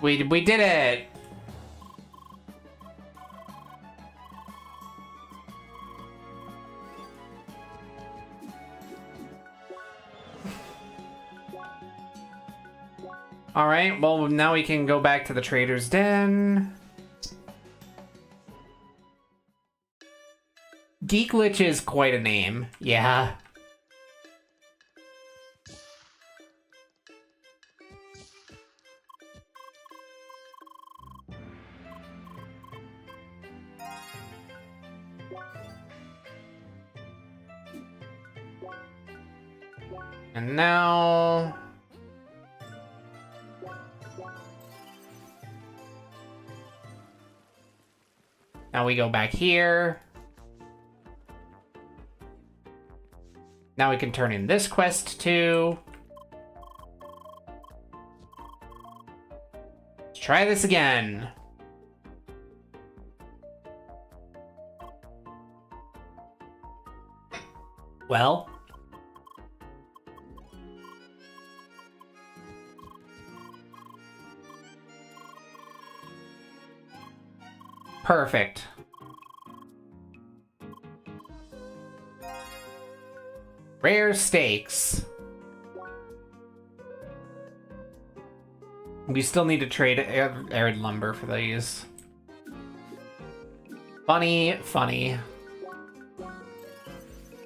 We did it! Alright, well now we can go back to the Trader's Den. Geeklich is quite a name, yeah. And now... Now we go back here. Now we can turn in this quest too. Let's try this again. Well. Perfect. Rare steaks. We still need to trade arid lumber for these. Funny, funny.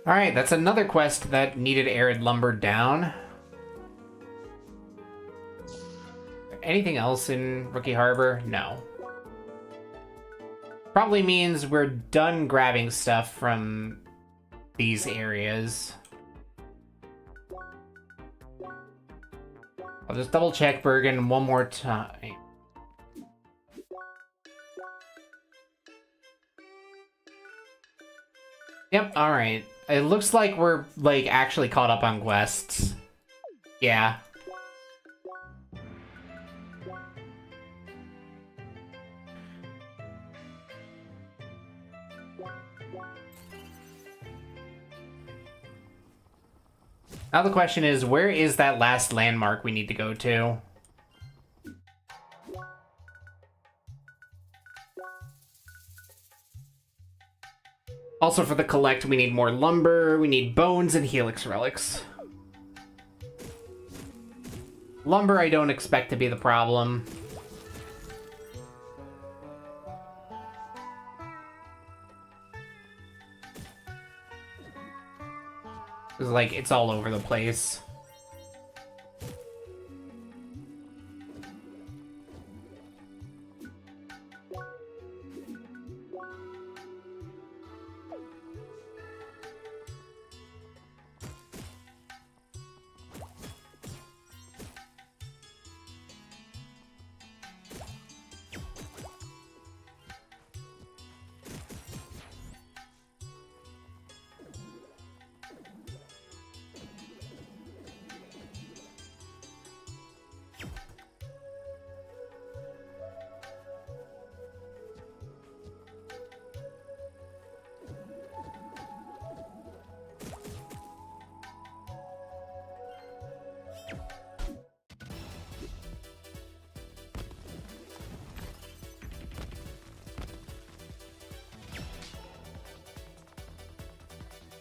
Alright, that's another quest that needed arid lumber down. Anything else in Rookie Harbor? No. Probably means we're done grabbing stuff from these areas. I'll just double check Bergen one more time. Yep, alright. It looks like we're, like, actually caught up on quests. Yeah. Now the question is, where is that last landmark we need to go to? Also for the collect, we need more lumber, we need bones and helix relics. Lumber I don't expect to be the problem. It's like, it's all over the place.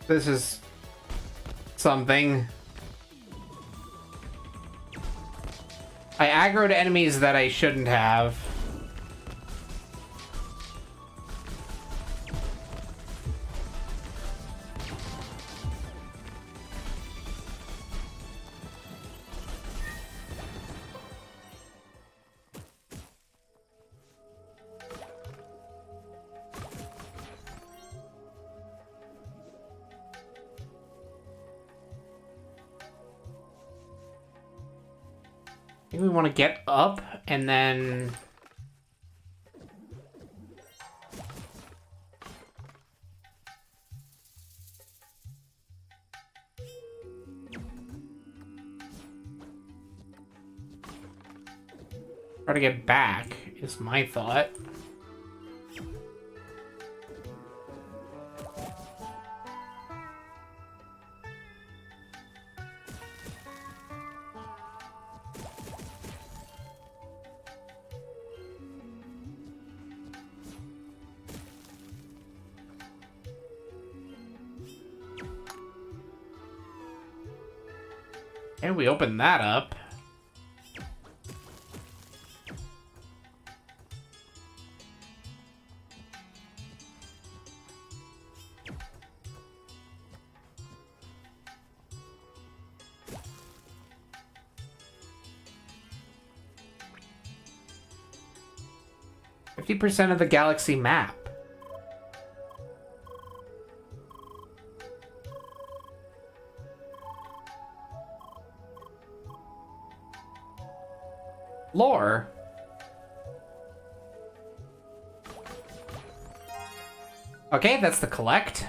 This is something. I aggroed enemies that I shouldn't have. I think we want to get up and then... try to get back, is my thought. And we open that up. %50 of the galaxy map. Lore. Okay, that's the collect.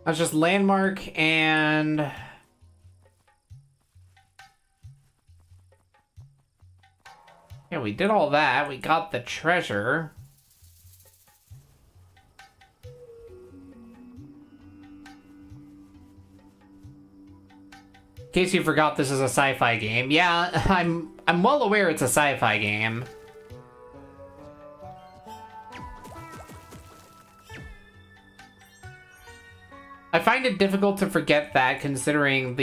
That's just landmark and... yeah, we did all that. We got the treasure. In case you forgot, this is a sci-fi game. Yeah, I'm well aware it's a sci-fi game. I find it difficult to forget that, considering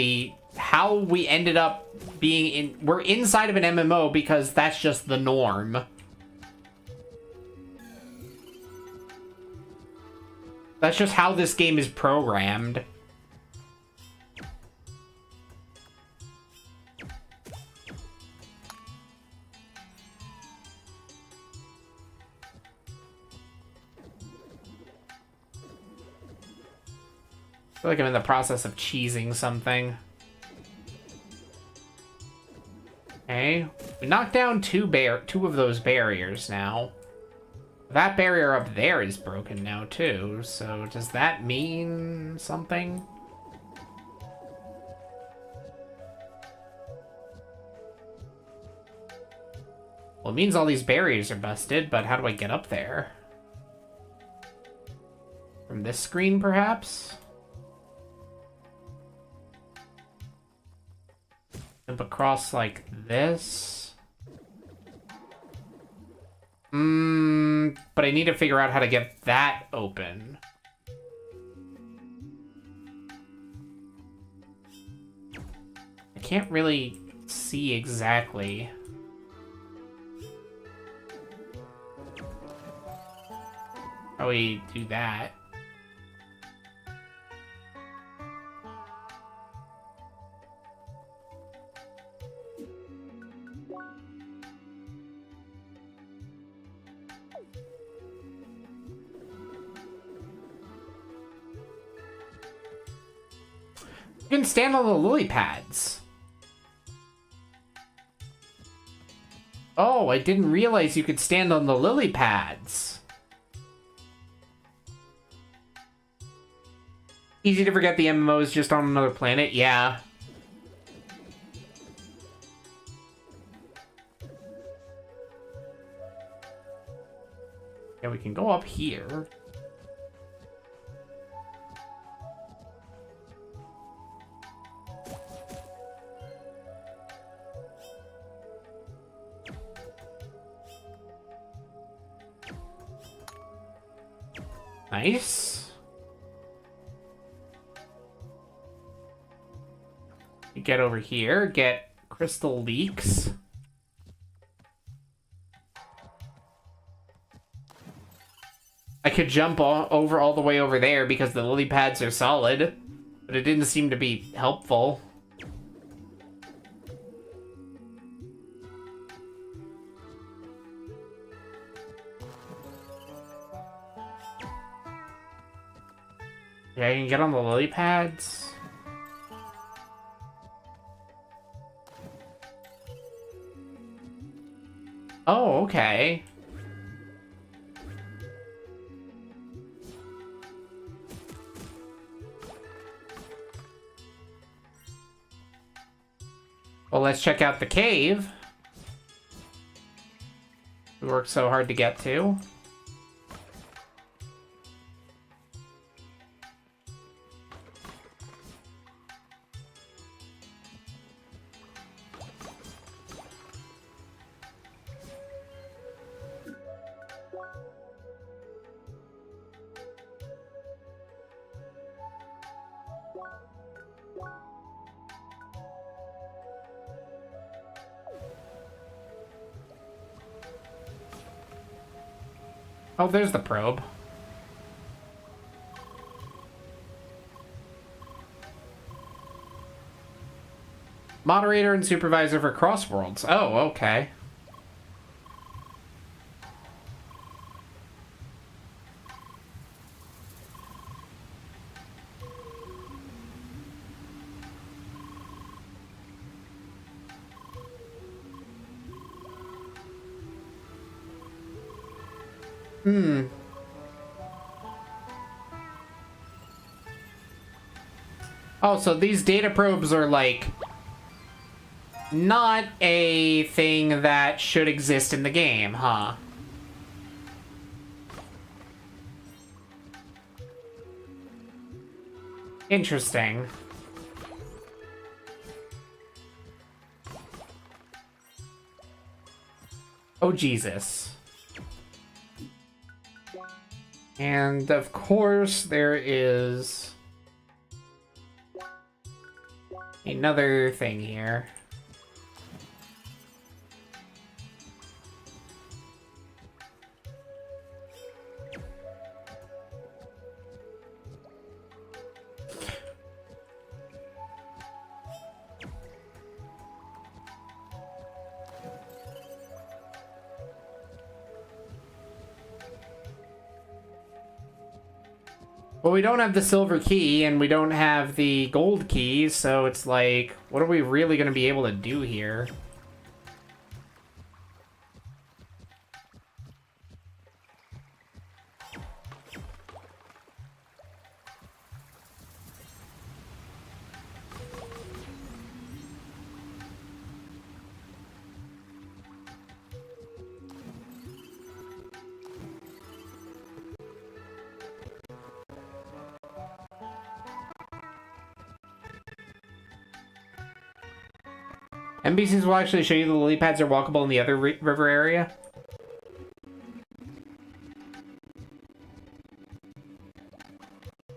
how we ended up being we're inside of an MMO because that's just the norm. That's just how this game is programmed. I feel like I'm in the process of cheesing something. Okay, we knocked down two of those barriers now. That barrier up there is broken now too, so does that mean something? Well, it means all these barriers are busted, but how do I get up there? From this screen, perhaps? Jump across like this. But I need to figure out how to get that open. I can't really see exactly. How we do that. You can stand on the lily pads. Oh, I didn't realize you could stand on the lily pads. Easy to forget the MMO is just on another planet, yeah. Yeah, we can go up here. Nice. Get over here, get crystal leaks. I could jump over all the way over there because the lily pads are solid, but it didn't seem to be helpful. Yeah, I can get on the lily pads. Oh, okay. Well, let's check out the cave. We worked so hard to get to. Oh, there's the probe. Moderator and supervisor for Crossworlds. Oh, okay. Oh, so these data probes are like not a thing that should exist in the game, huh? Interesting. Oh, Jesus. And of course, there is another thing here. Well, we don't have the silver key, and we don't have the gold key, so it's like, what are we really going to be able to do here? NPCs will actually show you the lily pads are walkable in the other river area.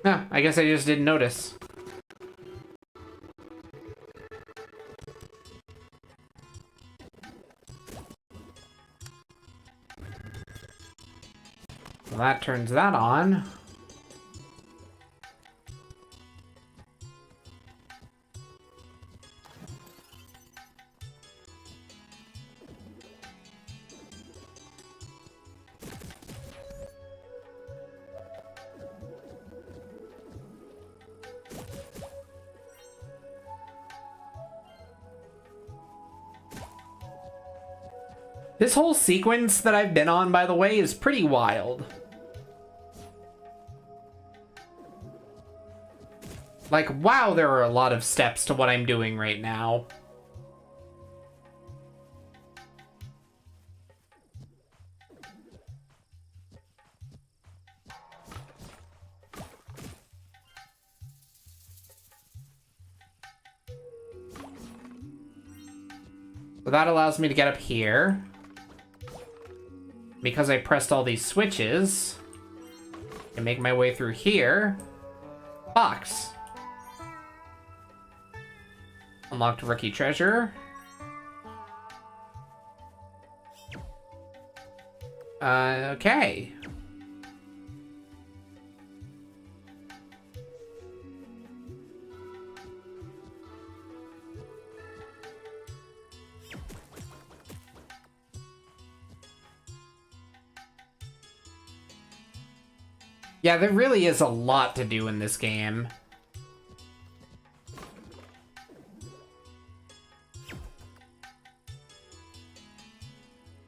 No, I guess I just didn't notice. Well, that turns that on. This whole sequence that I've been on, by the way, is pretty wild. Like, wow, there are a lot of steps to what I'm doing right now. So that allows me to get up here. Because I pressed all these switches. And make my way through here. Box. Unlocked rookie treasure. Okay. Yeah, there really is a lot to do in this game.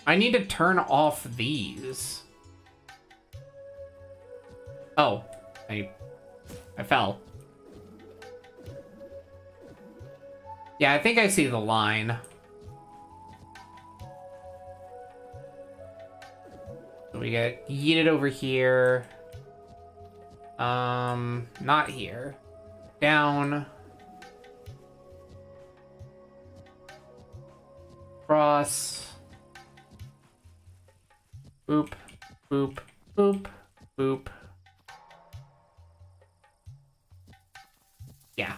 I need to turn off these. Oh, I fell. Yeah, I think I see the line. We get yeeted over here. Not here. Down. Cross. Boop, boop, boop, boop. Yeah.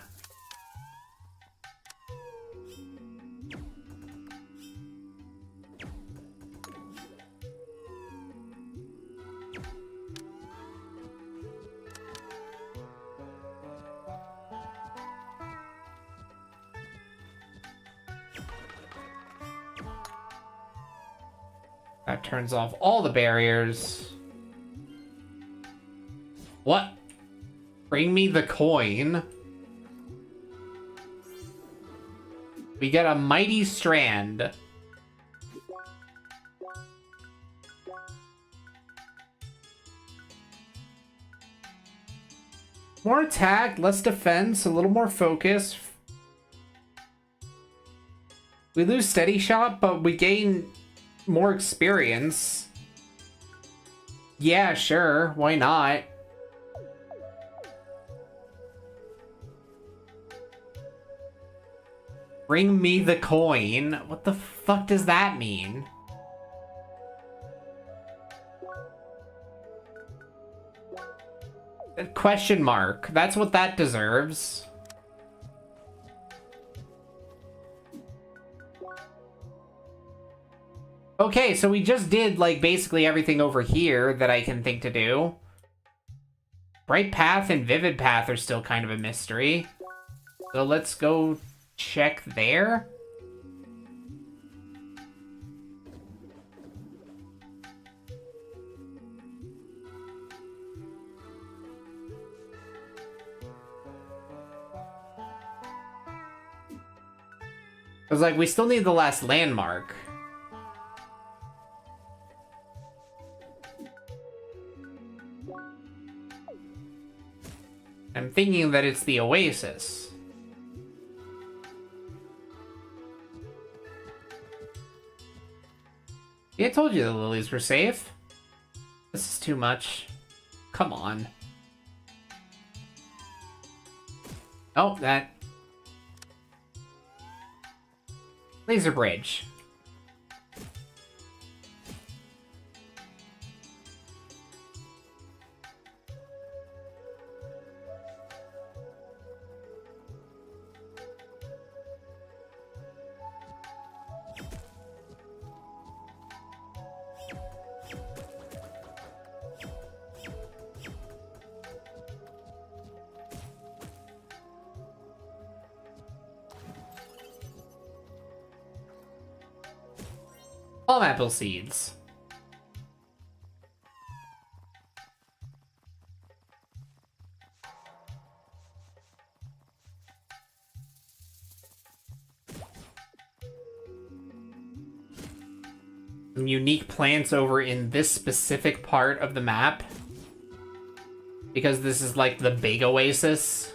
That turns off all the barriers. What? Bring me the coin. We get a mighty strand. More attack, less defense, a little more focus. We lose steady shot, but we gain more experience. Yeah, sure. Why not? Bring me the coin. What the fuck does that mean? A question mark. That's what that deserves. Okay, so we just did, like, basically everything over here that I can think to do. Bright Path and Vivid Path are still kind of a mystery. So let's go check there. I was like, we still need the last landmark. I'm thinking that it's the Oasis. Yeah, I told you the lilies were safe. This is too much. Come on. Oh, that... Laser bridge. Palm apple seeds. Some unique plants over in this specific part of the map. Because this is like the big oasis.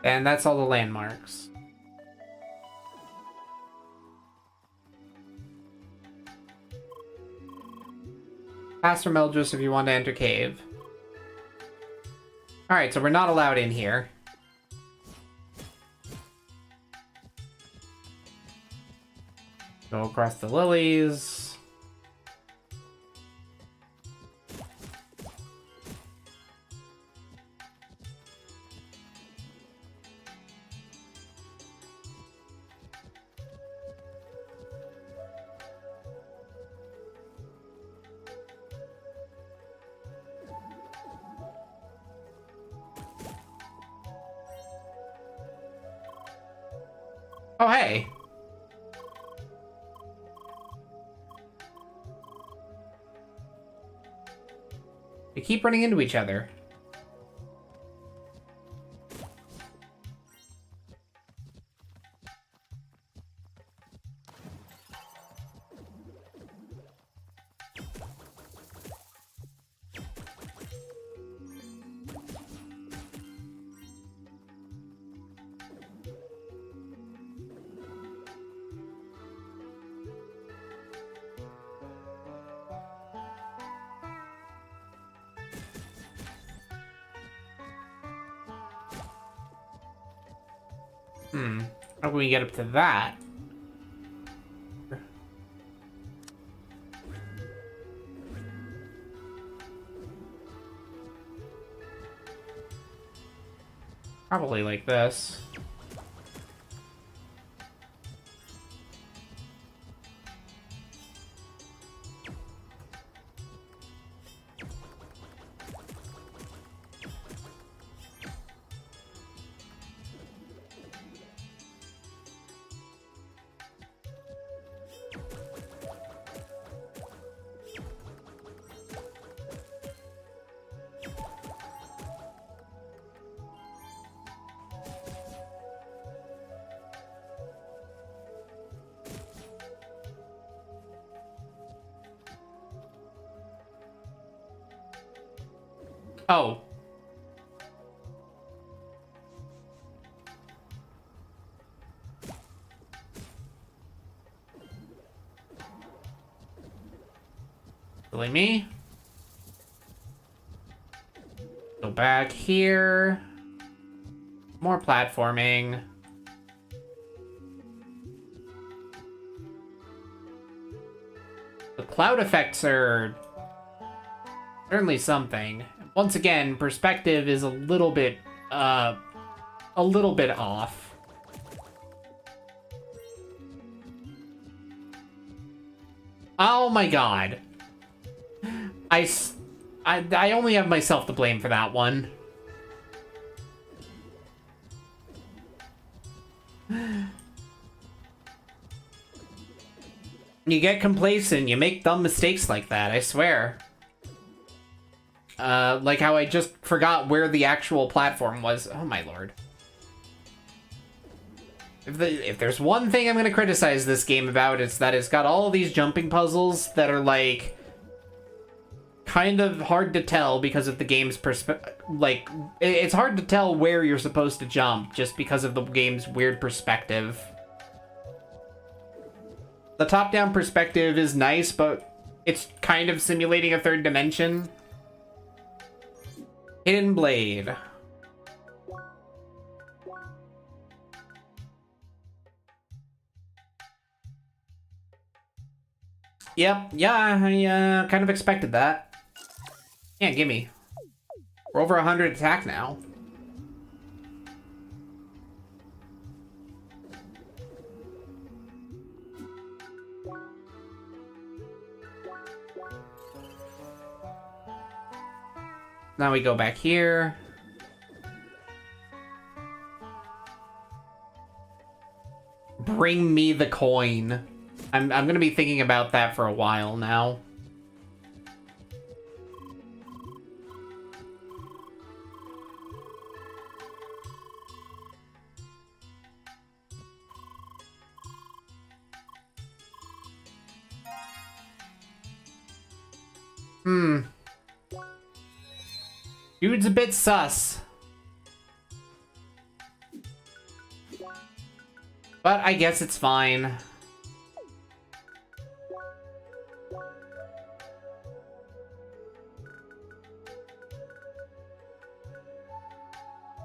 And that's all the landmarks. Pass from Eldris if you want to enter cave. Alright, so we're not allowed in here. Go across the lilies. Oh, hey. We keep running into each other. How can we get up to that? Probably like this. Oh. Silly me. Go back here. More platforming. The cloud effects are certainly something. Once again, perspective is a little bit off. Oh my god. I only have myself to blame for that one. You get complacent, you make dumb mistakes like that, I swear. Like how I just forgot where the actual platform was. Oh my lord. If there's one thing I'm gonna criticize this game about, it's that it's got all these jumping puzzles that are, like, kind of hard to tell because of the game's like, it's hard to tell where you're supposed to jump just because of the game's weird perspective. The top-down perspective is nice, but it's kind of simulating a third dimension. Hidden Blade. Yep, yeah, I kind of expected that. Yeah, gimme. We're over 100 attack now. Now we go back here. Bring me the coin. I'm gonna be thinking about that for a while now. Dude's a bit sus. But I guess it's fine.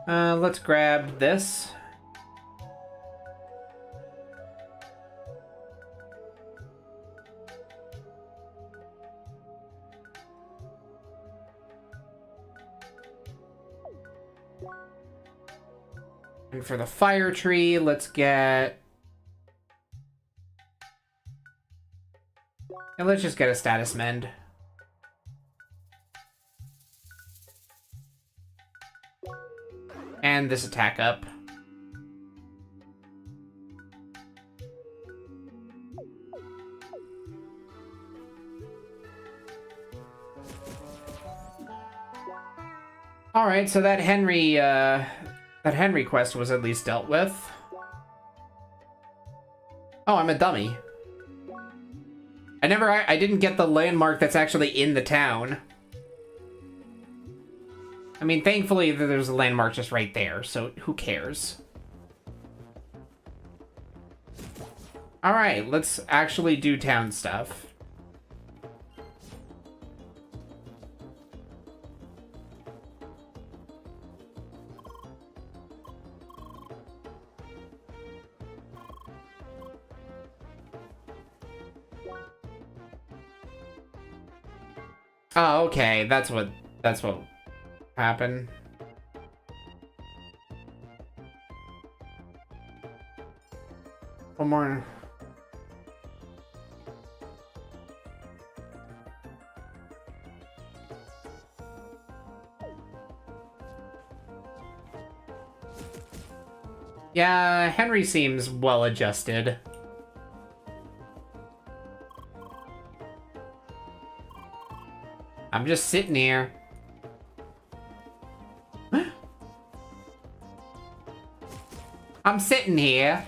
Let's grab this. And for the fire tree, let's get... And let's just get a status mend. And this attack up. Alright, so that Henry quest was at least dealt with. Oh, I'm a dummy. I didn't get the landmark that's actually in the town. I mean, thankfully, there's a landmark just right there, so who cares? Alright, let's actually do town stuff. Oh, okay, that's what happened. One more. Yeah, Henry seems well adjusted. I'm just sitting here. I'm sitting here.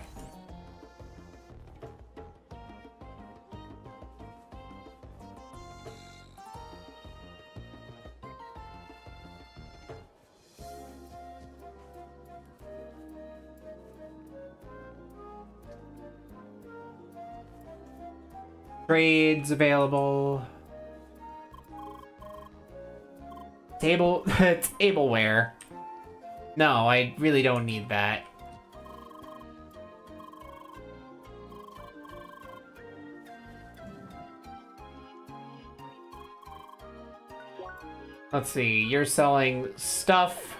Trades available. Tableware. No, I really don't need that. Let's see, you're selling stuff.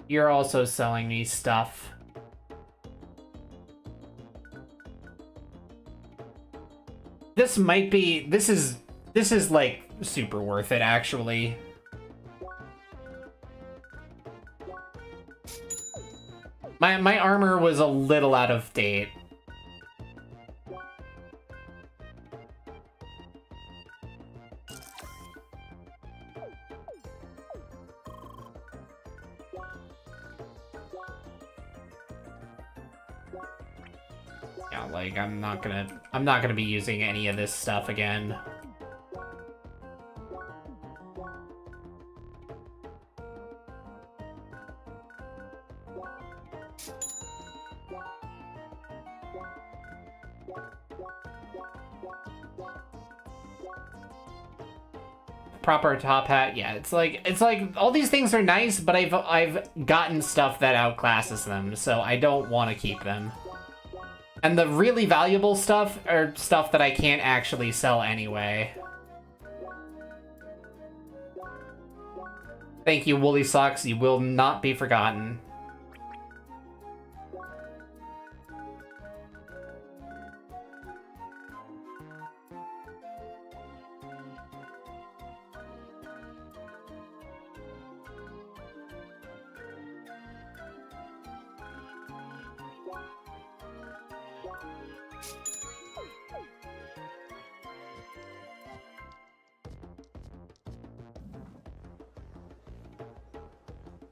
You're also selling me stuff. This might be, this is like super worth it actually. My armor was a little out of date. Yeah, like I'm not gonna be using any of this stuff again. Proper top hat, yeah. It's like all these things are nice, but I've gotten stuff that outclasses them, so I don't want to keep them. And the really valuable stuff are stuff that I can't actually sell anyway. Thank you, Woolly Socks. You will not be forgotten.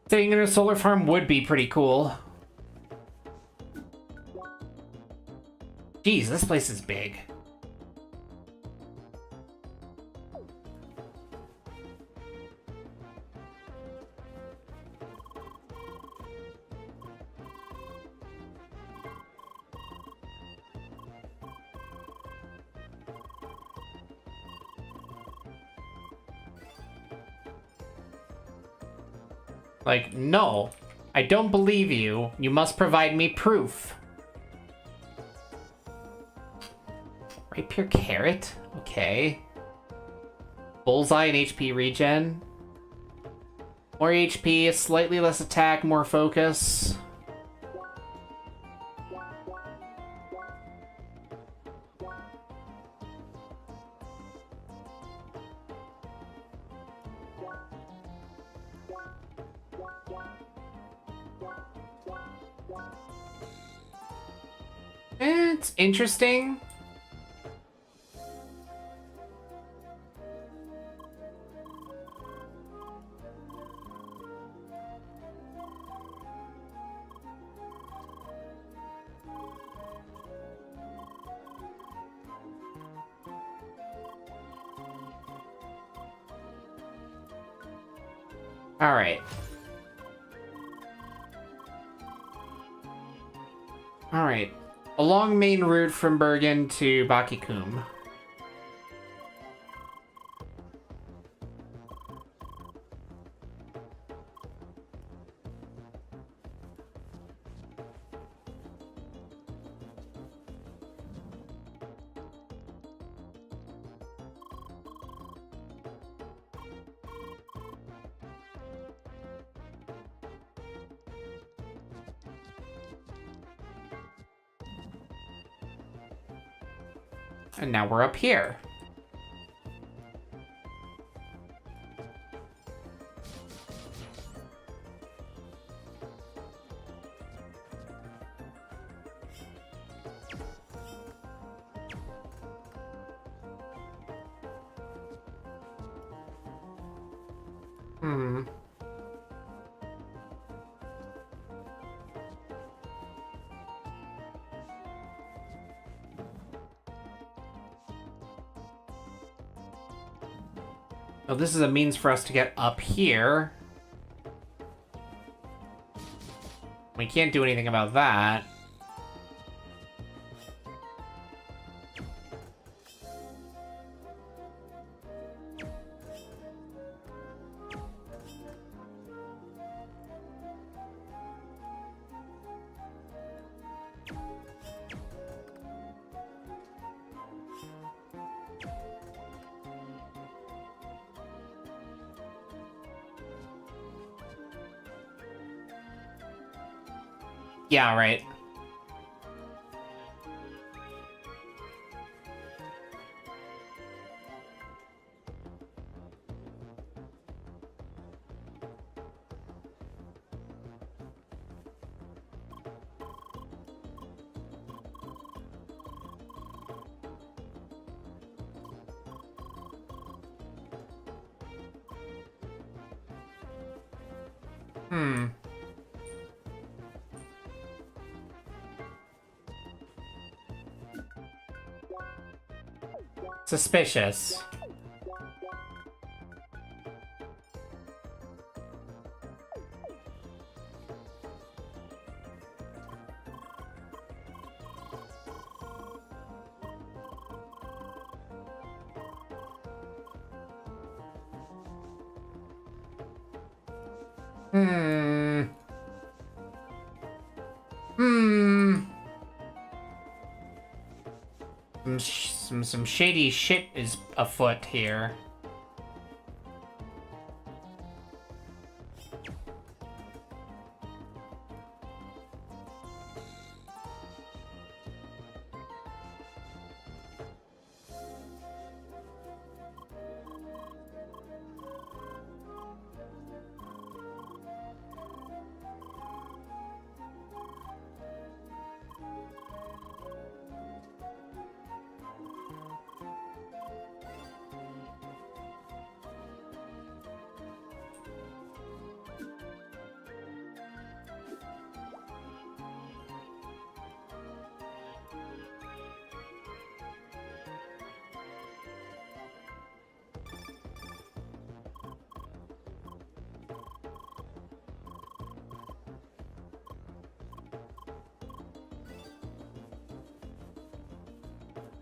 Staying in a solar farm would be pretty cool. Jeez, this place is big. Like, no, I don't believe you. You must provide me proof. Rapier carrot? Okay. Bullseye and HP regen. More HP, slightly less attack, more focus. It's interesting. All right. All right. Along main route from Bergen to Bakikum. And now we're up here. Oh, this is a means for us to get up here. We can't do anything about that. Yeah, right. Suspicious. Some shady shit is afoot here.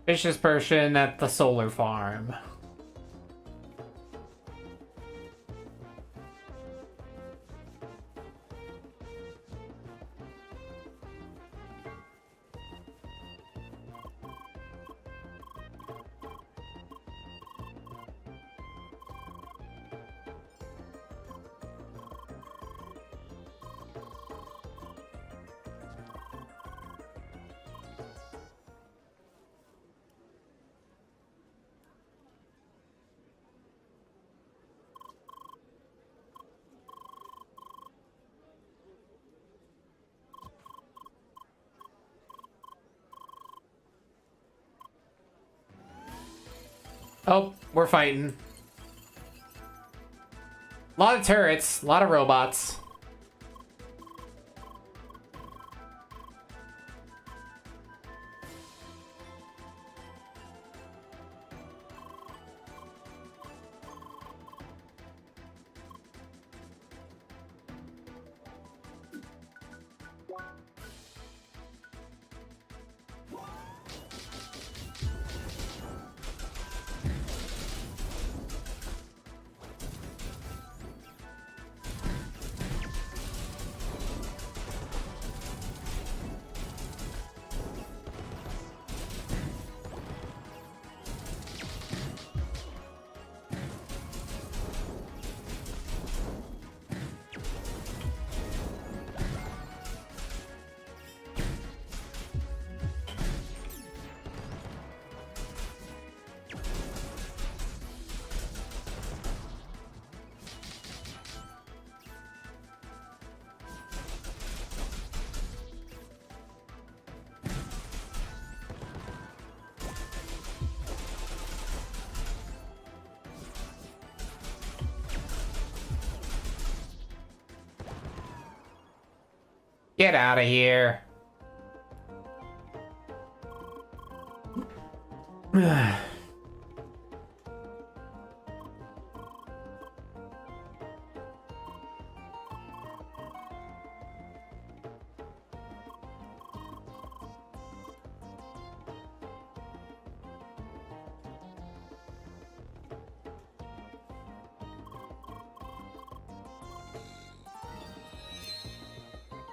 Vicious person at the solar farm. Oh, we're fighting. A lot of turrets, a lot of robots. Get out of here.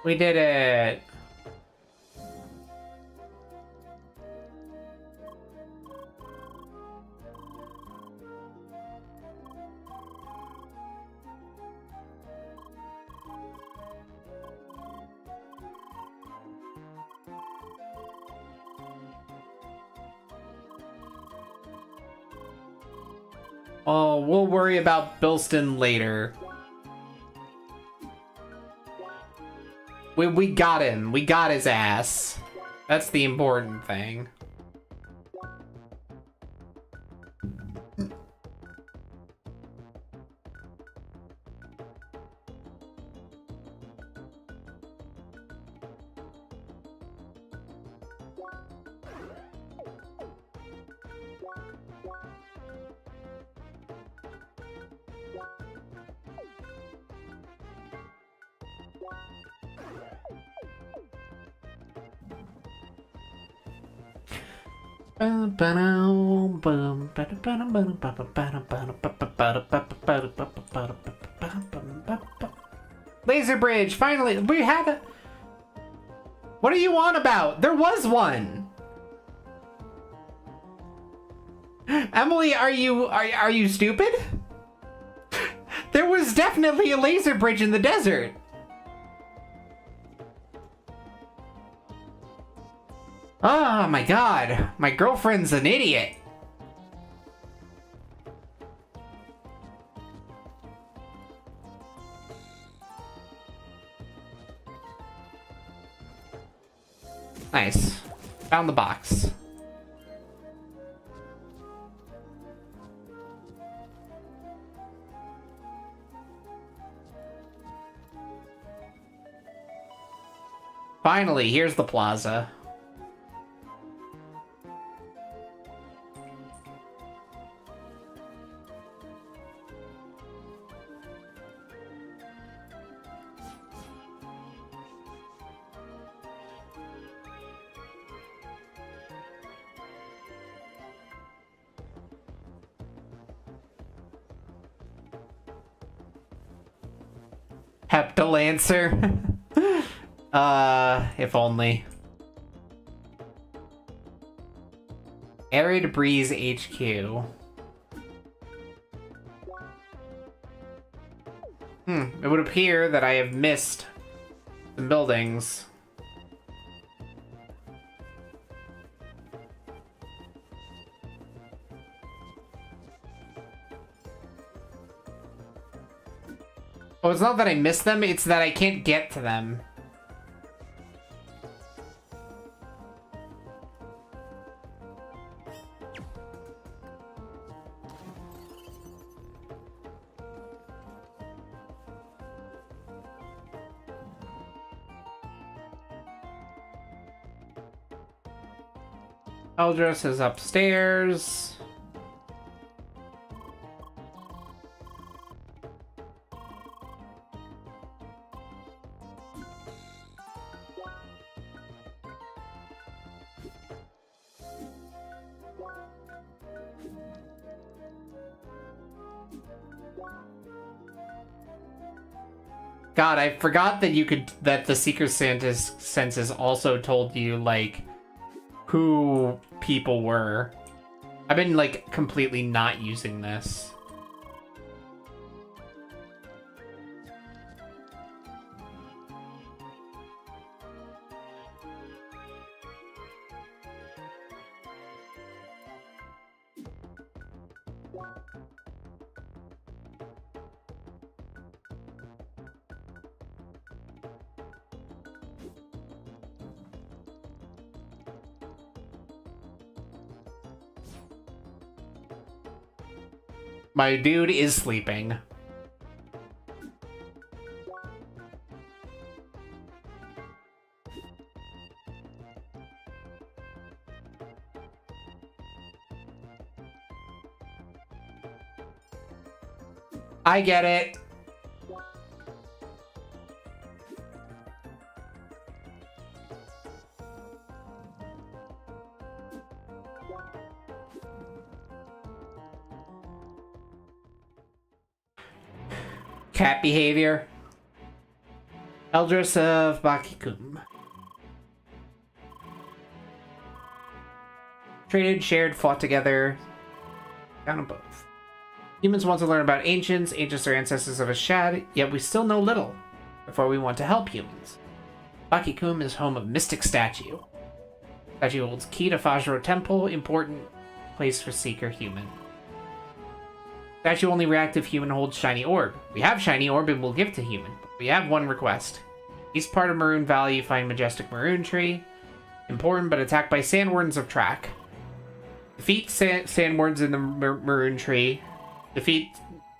We did it. Oh, we'll worry about Bilston later. We got him. We got his ass. That's the important thing. Laser bridge, finally, we have it. What are you on about? There was one. Emily, are you stupid? There was definitely a laser bridge in the desert. Oh my god, my girlfriend's an idiot. Nice. Found the box. Finally, here's the plaza. Heptalancer. If only. Arid Breeze HQ. It would appear that I have missed some buildings. Oh, it's not that I missed them, it's that I can't get to them. Eldris is upstairs. God, I forgot that that the Secret Santa's senses also told you, like, who people were. I've been, like, completely not using this. My dude is sleeping. I get it. Cat behavior. Eldris of Bakikum. Traded, shared, fought together. Down on both. Humans want to learn about ancients. Ancients are ancestors of Ashad, yet we still know little. Therefore, we want to help humans. Bakikum is home of Mystic Statue. Statue holds key to Fajro Temple, important place for Seeker Human. Statue only reactive human holds Shiny Orb. We have Shiny Orb and we'll give to human. We have one request. East part of Maroon Valley, you find Majestic Maroon Tree. Important, but attacked by Sandwardens of Track. Defeat Sandwardens in the Maroon Tree. Defeat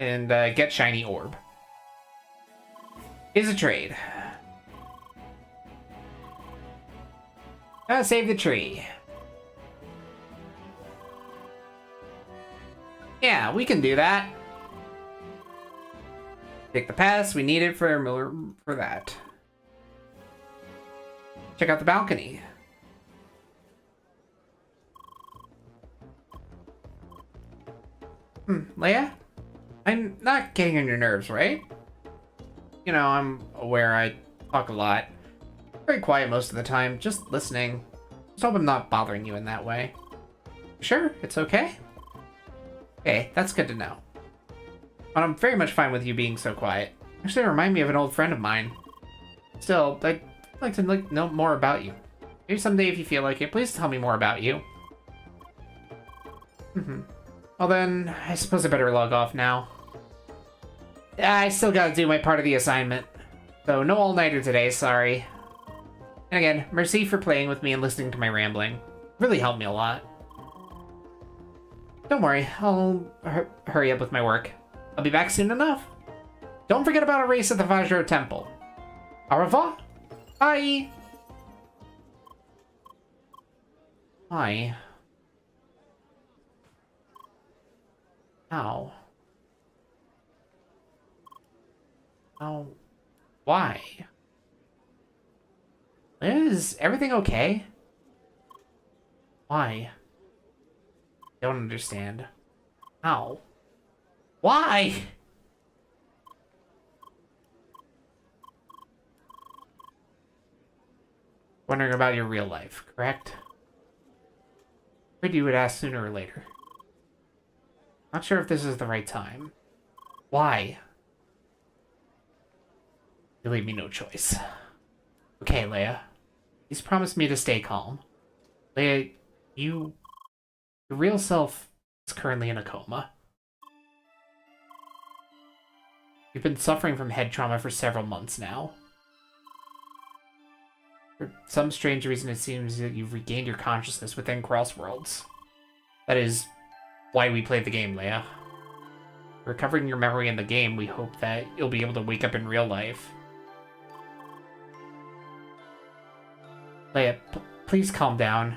and get Shiny Orb. Is a trade. Save the tree. Yeah, we can do that. Take the pass. We need it for that. Check out the balcony. Leia? I'm not getting on your nerves, right? You know, I'm aware I talk a lot. Very quiet most of the time, just listening. Just hope I'm not bothering you in that way. Sure, it's okay? Okay, that's good to know. But I'm very much fine with you being so quiet. Actually, remind me of an old friend of mine. Still, I'd like to know more about you. Maybe someday if you feel like it, please tell me more about you. Well then, I suppose I better log off now. I still gotta do my part of the assignment. So no all-nighter today, sorry. And again, merci for playing with me and listening to my rambling. Really helped me a lot. Don't worry, I'll hurry up with my work. I'll be back soon enough. Don't forget about a race at the Vajra Temple. Au revoir. Bye. Why? How? Oh, why? Is everything okay? Why? Don't understand. How? Why? Wondering about your real life, correct? Figured you would ask sooner or later. Not sure if this is the right time. Why? You leave me no choice. Okay, Leia. Please promise me to stay calm. Leia, your real self is currently in a coma. You've been suffering from head trauma for several months now. For some strange reason, it seems that you've regained your consciousness within Crossworlds. That is why we played the game, Leia. Recovering your memory in the game, we hope that you'll be able to wake up in real life. Leia, please calm down.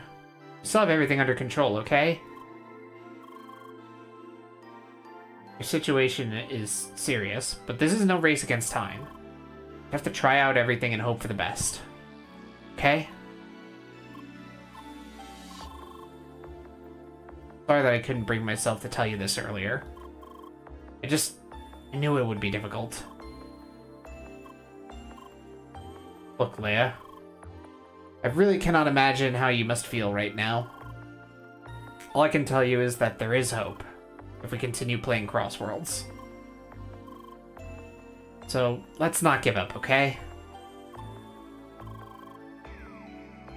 Still have everything under control, okay? Your situation is serious, but this is no race against time. You have to try out everything and hope for the best. Okay? Sorry that I couldn't bring myself to tell you this earlier. I knew it would be difficult. Look, Leia. I really cannot imagine how you must feel right now. All I can tell you is that there is hope if we continue playing Crossworlds. So, let's not give up, okay?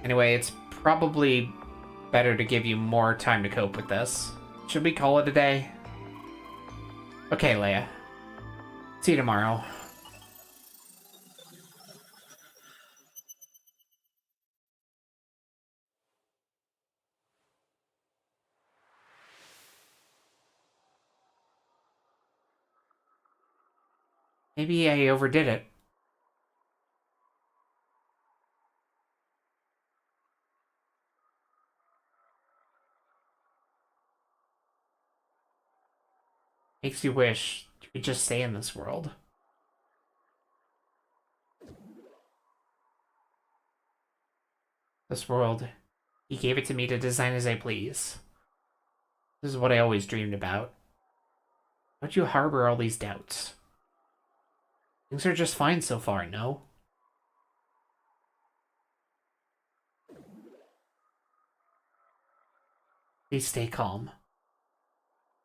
Anyway, it's probably better to give you more time to cope with this. Should we call it a day? Okay, Leia. See you tomorrow. Maybe I overdid it. Makes you wish you could just stay in this world. This world, he gave it to me to design as I please. This is what I always dreamed about. Don't you harbor all these doubts? Things are just fine so far, no? Please stay calm.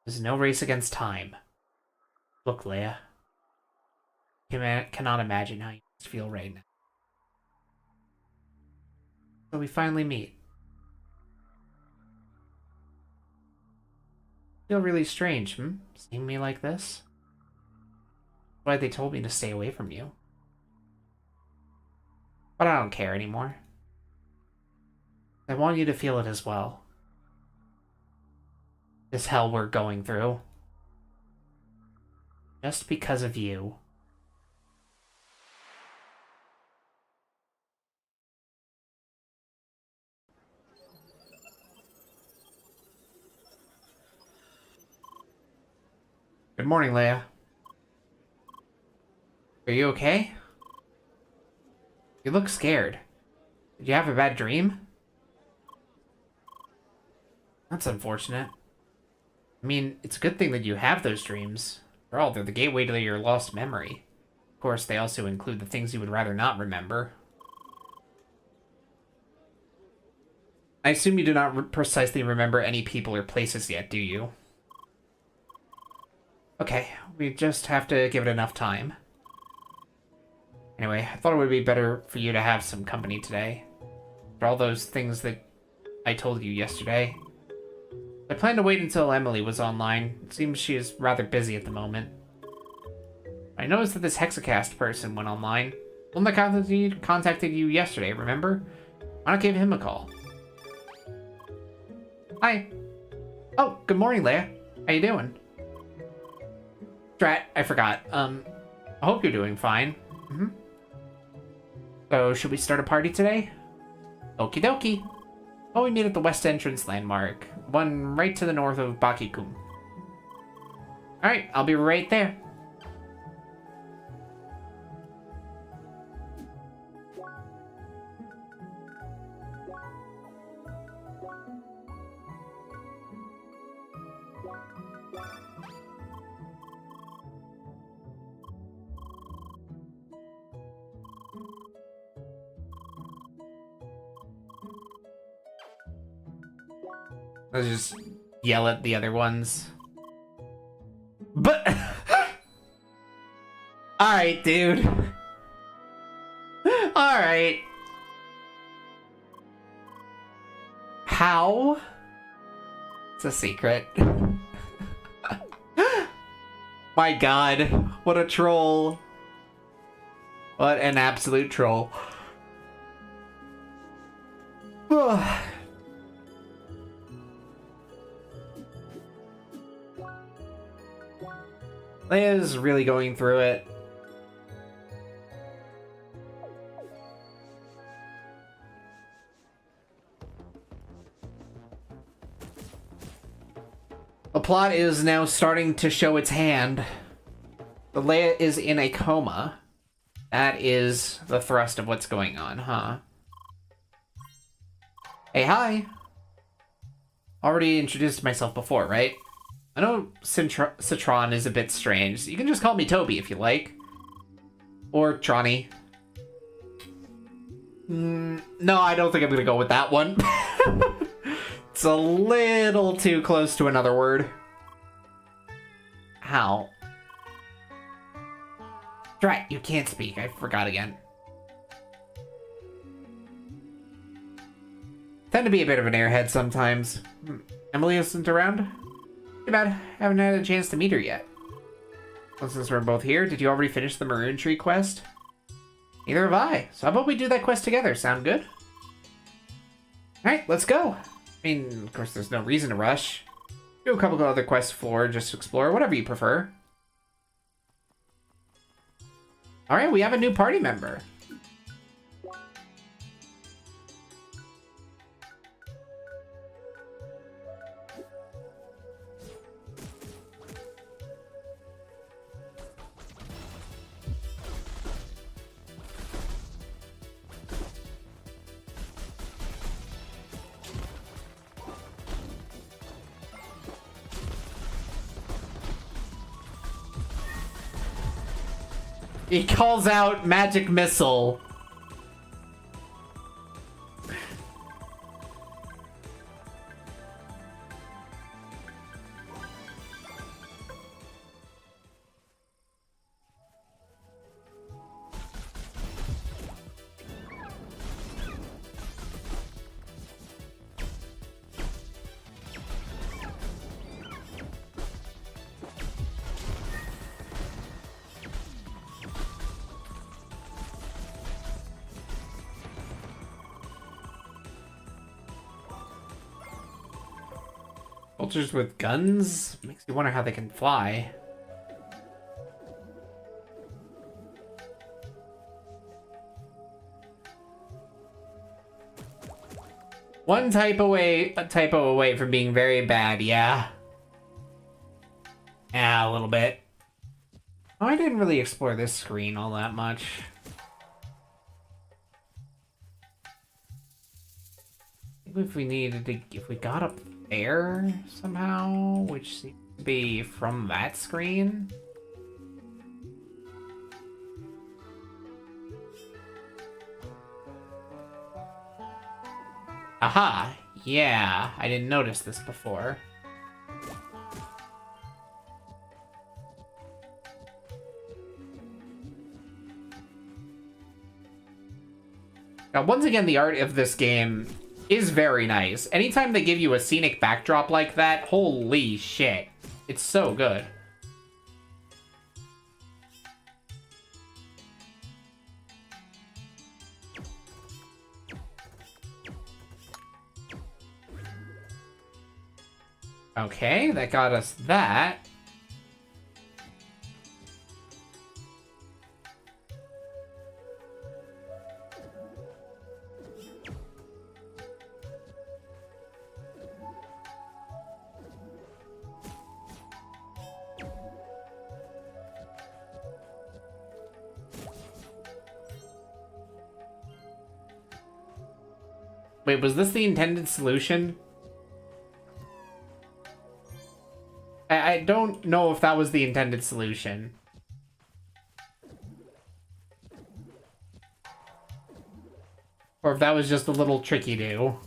There's no race against time. Look, Leia. I cannot imagine how you must feel right now. So we finally meet. Feel really strange, Seeing me like this? Why they told me to stay away from you. But I don't care anymore. I want you to feel it as well. This hell we're going through. Just because of you. Good morning, Leia. Are you okay? You look scared. Did you have a bad dream? That's unfortunate. I mean, it's a good thing that you have those dreams. After all, they're the gateway to your lost memory. Of course, they also include the things you would rather not remember. I assume you do not precisely remember any people or places yet, do you? Okay, we just have to give it enough time. Anyway, I thought it would be better for you to have some company today. For all those things that I told you yesterday. I planned to wait until Emily was online. It seems she is rather busy at the moment. I noticed that this Hexacast person went online. The one that contacted you yesterday, remember? Why not give him a call? Hi. Oh, good morning, Leia. How you doing? Drat, I forgot. I hope you're doing fine. So, should we start a party today? Okie dokie. Oh, we meet at the west entrance landmark. One right to the north of Bakikum. Alright, I'll be right there. Let's just yell at the other ones. But... Alright, dude. Alright. How? It's a secret. My god. What a troll. What an absolute troll. Leia's really going through it. The plot is now starting to show its hand. The Leia is in a coma. That is the thrust of what's going on, huh? Hey, hi. Already introduced myself before, right? I know Citron is a bit strange. You can just call me Toby if you like. Or Tronny. No, I don't think I'm gonna go with that one. It's a little too close to another word. How? Right, you can't speak. I forgot again. Tend to be a bit of an airhead sometimes. Emily isn't around? Too bad. Haven't had a chance to meet her yet. Well, since we're both here, did you already finish the Maroon Tree quest? Neither have I. So how about we do that quest together? Sound good? Alright, let's go. I mean, of course, there's no reason to rush. Do a couple of other quests for just to explore, whatever you prefer. Alright, we have a new party member. He calls out magic missile. Vultures with guns? Makes you wonder how they can fly. One typo away from being very bad, yeah. Yeah, a little bit. Oh, I didn't really explore this screen all that much. I think if we needed to, if we got up there somehow, which seems to be from that screen. Aha! Yeah, I didn't notice this before. Now, once again, the art of this game is very nice. Anytime they give you a scenic backdrop like that, holy shit. It's so good. Okay, that got us that. Wait, was this the intended solution? I don't know if that was the intended solution. Or if that was just a little tricky-do.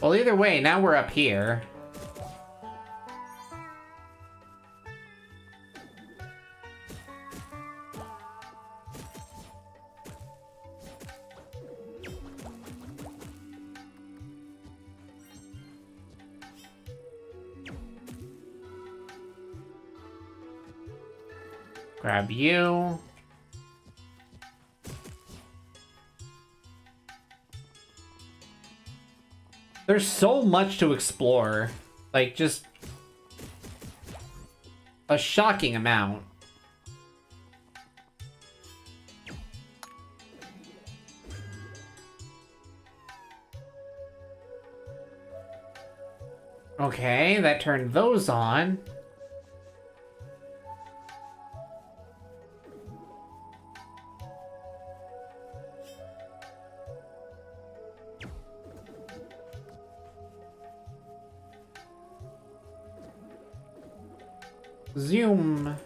Well, either way, now we're up here. Grab you. There's so much to explore. Like, just a shocking amount. Okay, that turned those on. Zoom.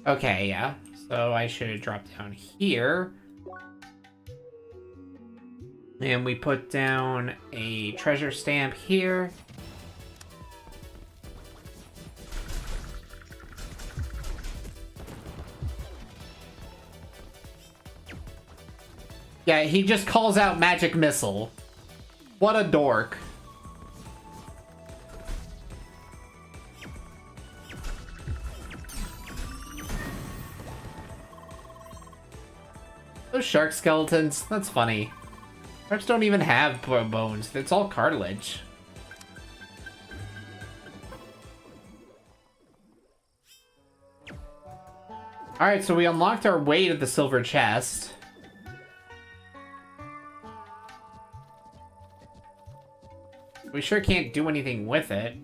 Okay, yeah. So I should drop down here. And we put down a treasure stamp here. Yeah, he just calls out magic missile. What a dork. Those shark skeletons, that's funny. Sharks don't even have bones. It's all cartilage. Alright, so we unlocked our way to the silver chest. We sure can't do anything with it.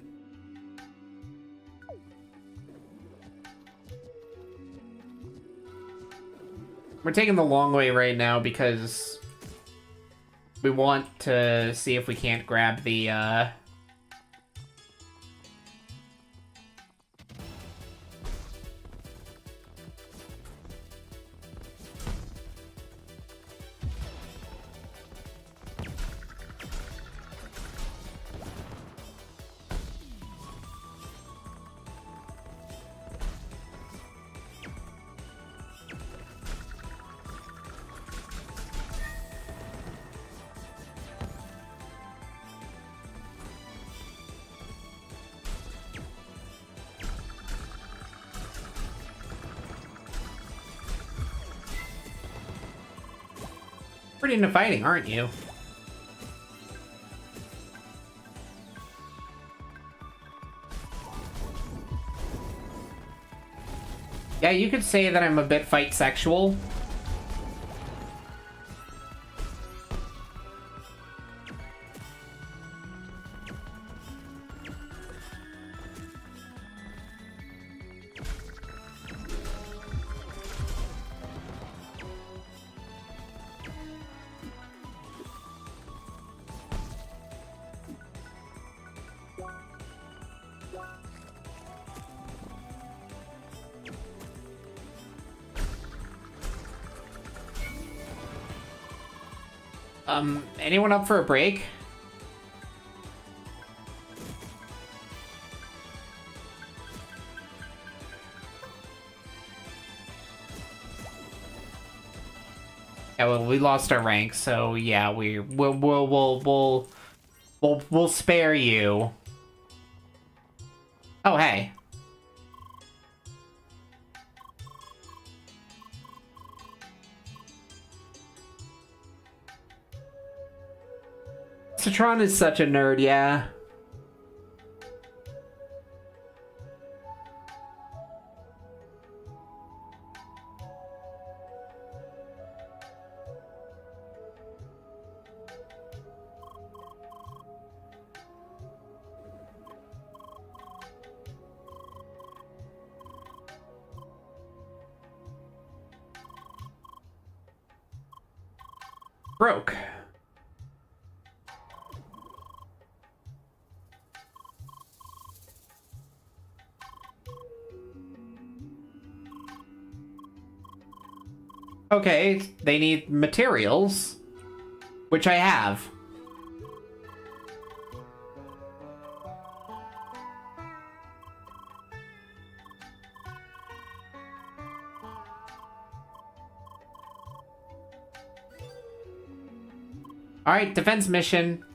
We're taking the long way right now because we want to see if we can't grab the, pretty into fighting, aren't you? Yeah, you could say that I'm a bit fight sexual. Anyone up for a break? Yeah, well, we lost our rank, so yeah, we'll spare you. Oh, hey. Citron is such a nerd, yeah. Broke. Okay, they need materials, which I have. Alright, defense mission.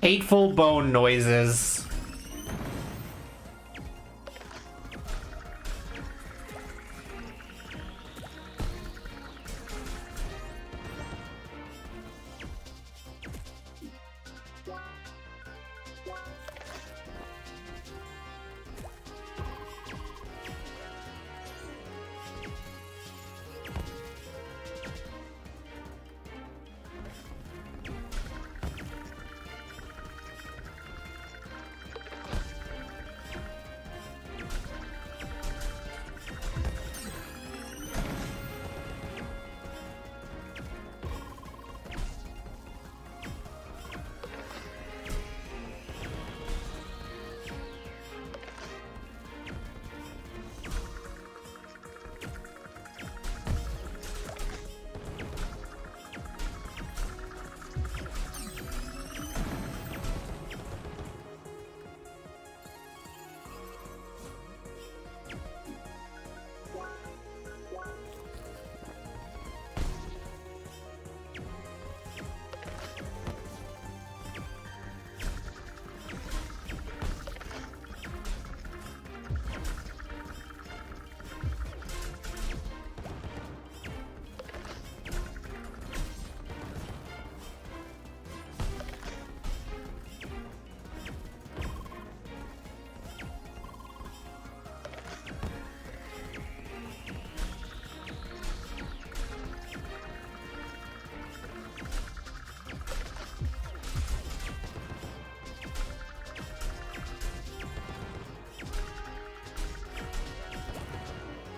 Hateful bone noises.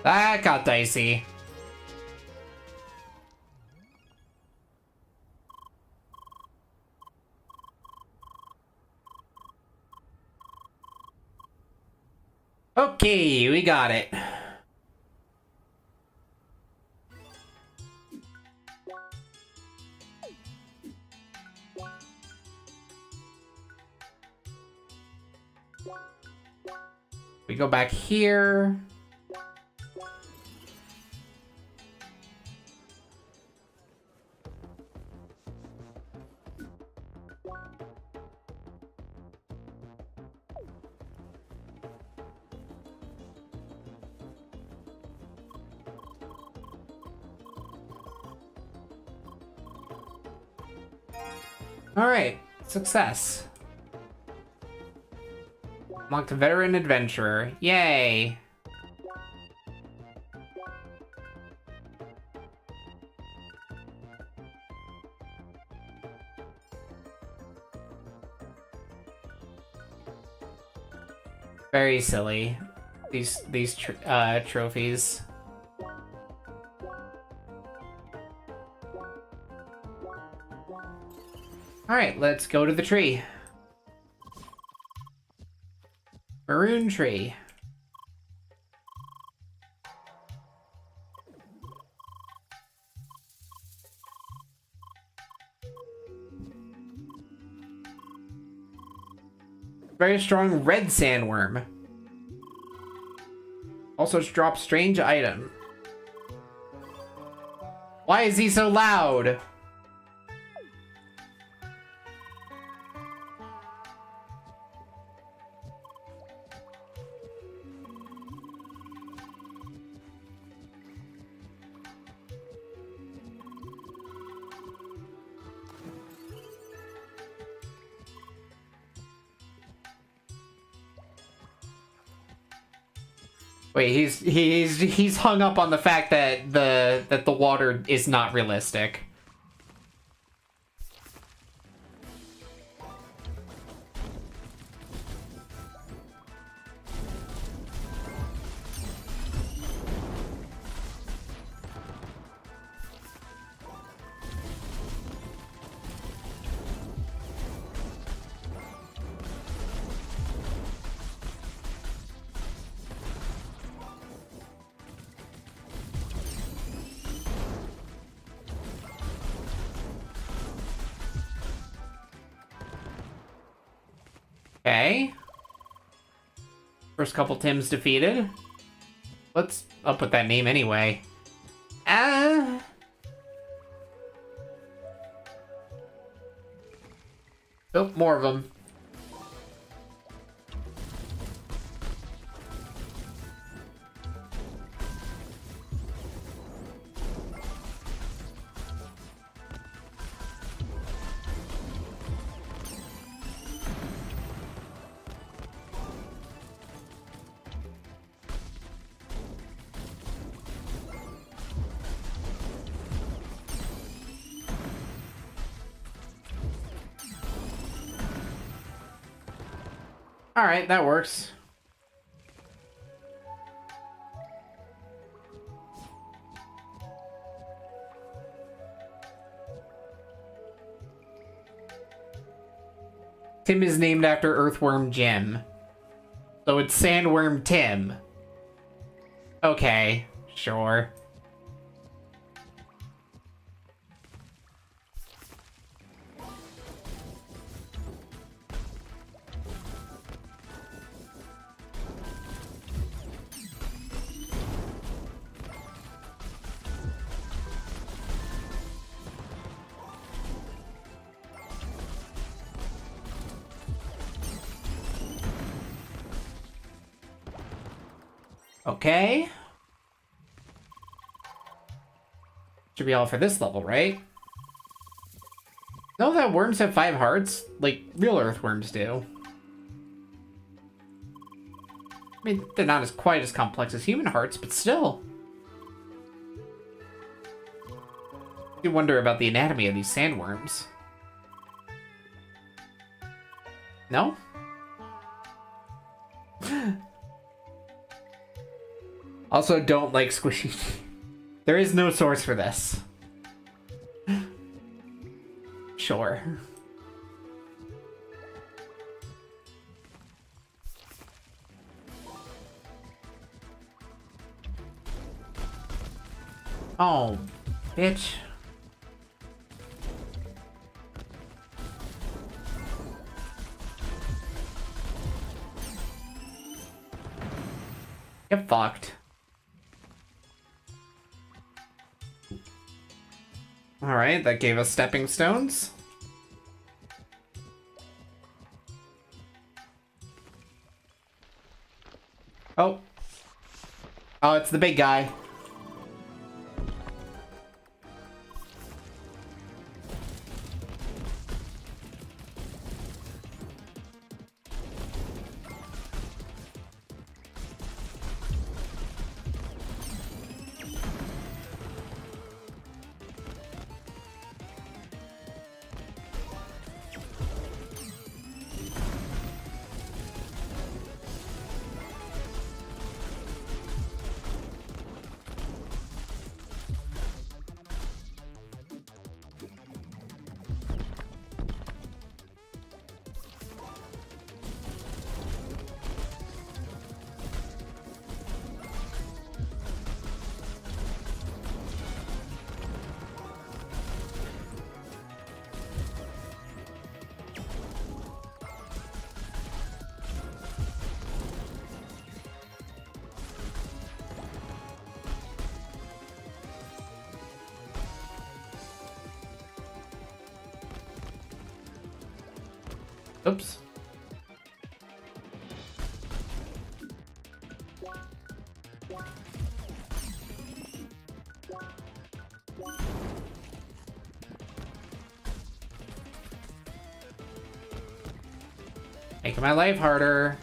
That got dicey. Okay, we got it. We go back here. Alright, success. Unlocked a veteran adventurer. Yay! Very silly. These trophies. Alright, let's go to the tree. Maroon tree. Very strong red sandworm. Also drops strange item. Why is he so loud? Wait, he's hung up on the fact that the water is not realistic. Okay. First couple Tims defeated. What's up with that name anyway? Oh, more of them. Alright, that works. Tim is named after Earthworm Jim. So it's Sandworm Tim. Okay, sure. Okay. Should be all for this level, right? No, that worms have 5 hearts, like real earthworms do. I mean, they're not as quite as complex as human hearts, but still. You wonder about the anatomy of these sandworms. No? Also, don't like squishy. There is no source for this. Sure. Oh, bitch. Get fucked. Alright, that gave us stepping stones. Oh. Oh, it's the big guy. Oops. Making my life harder.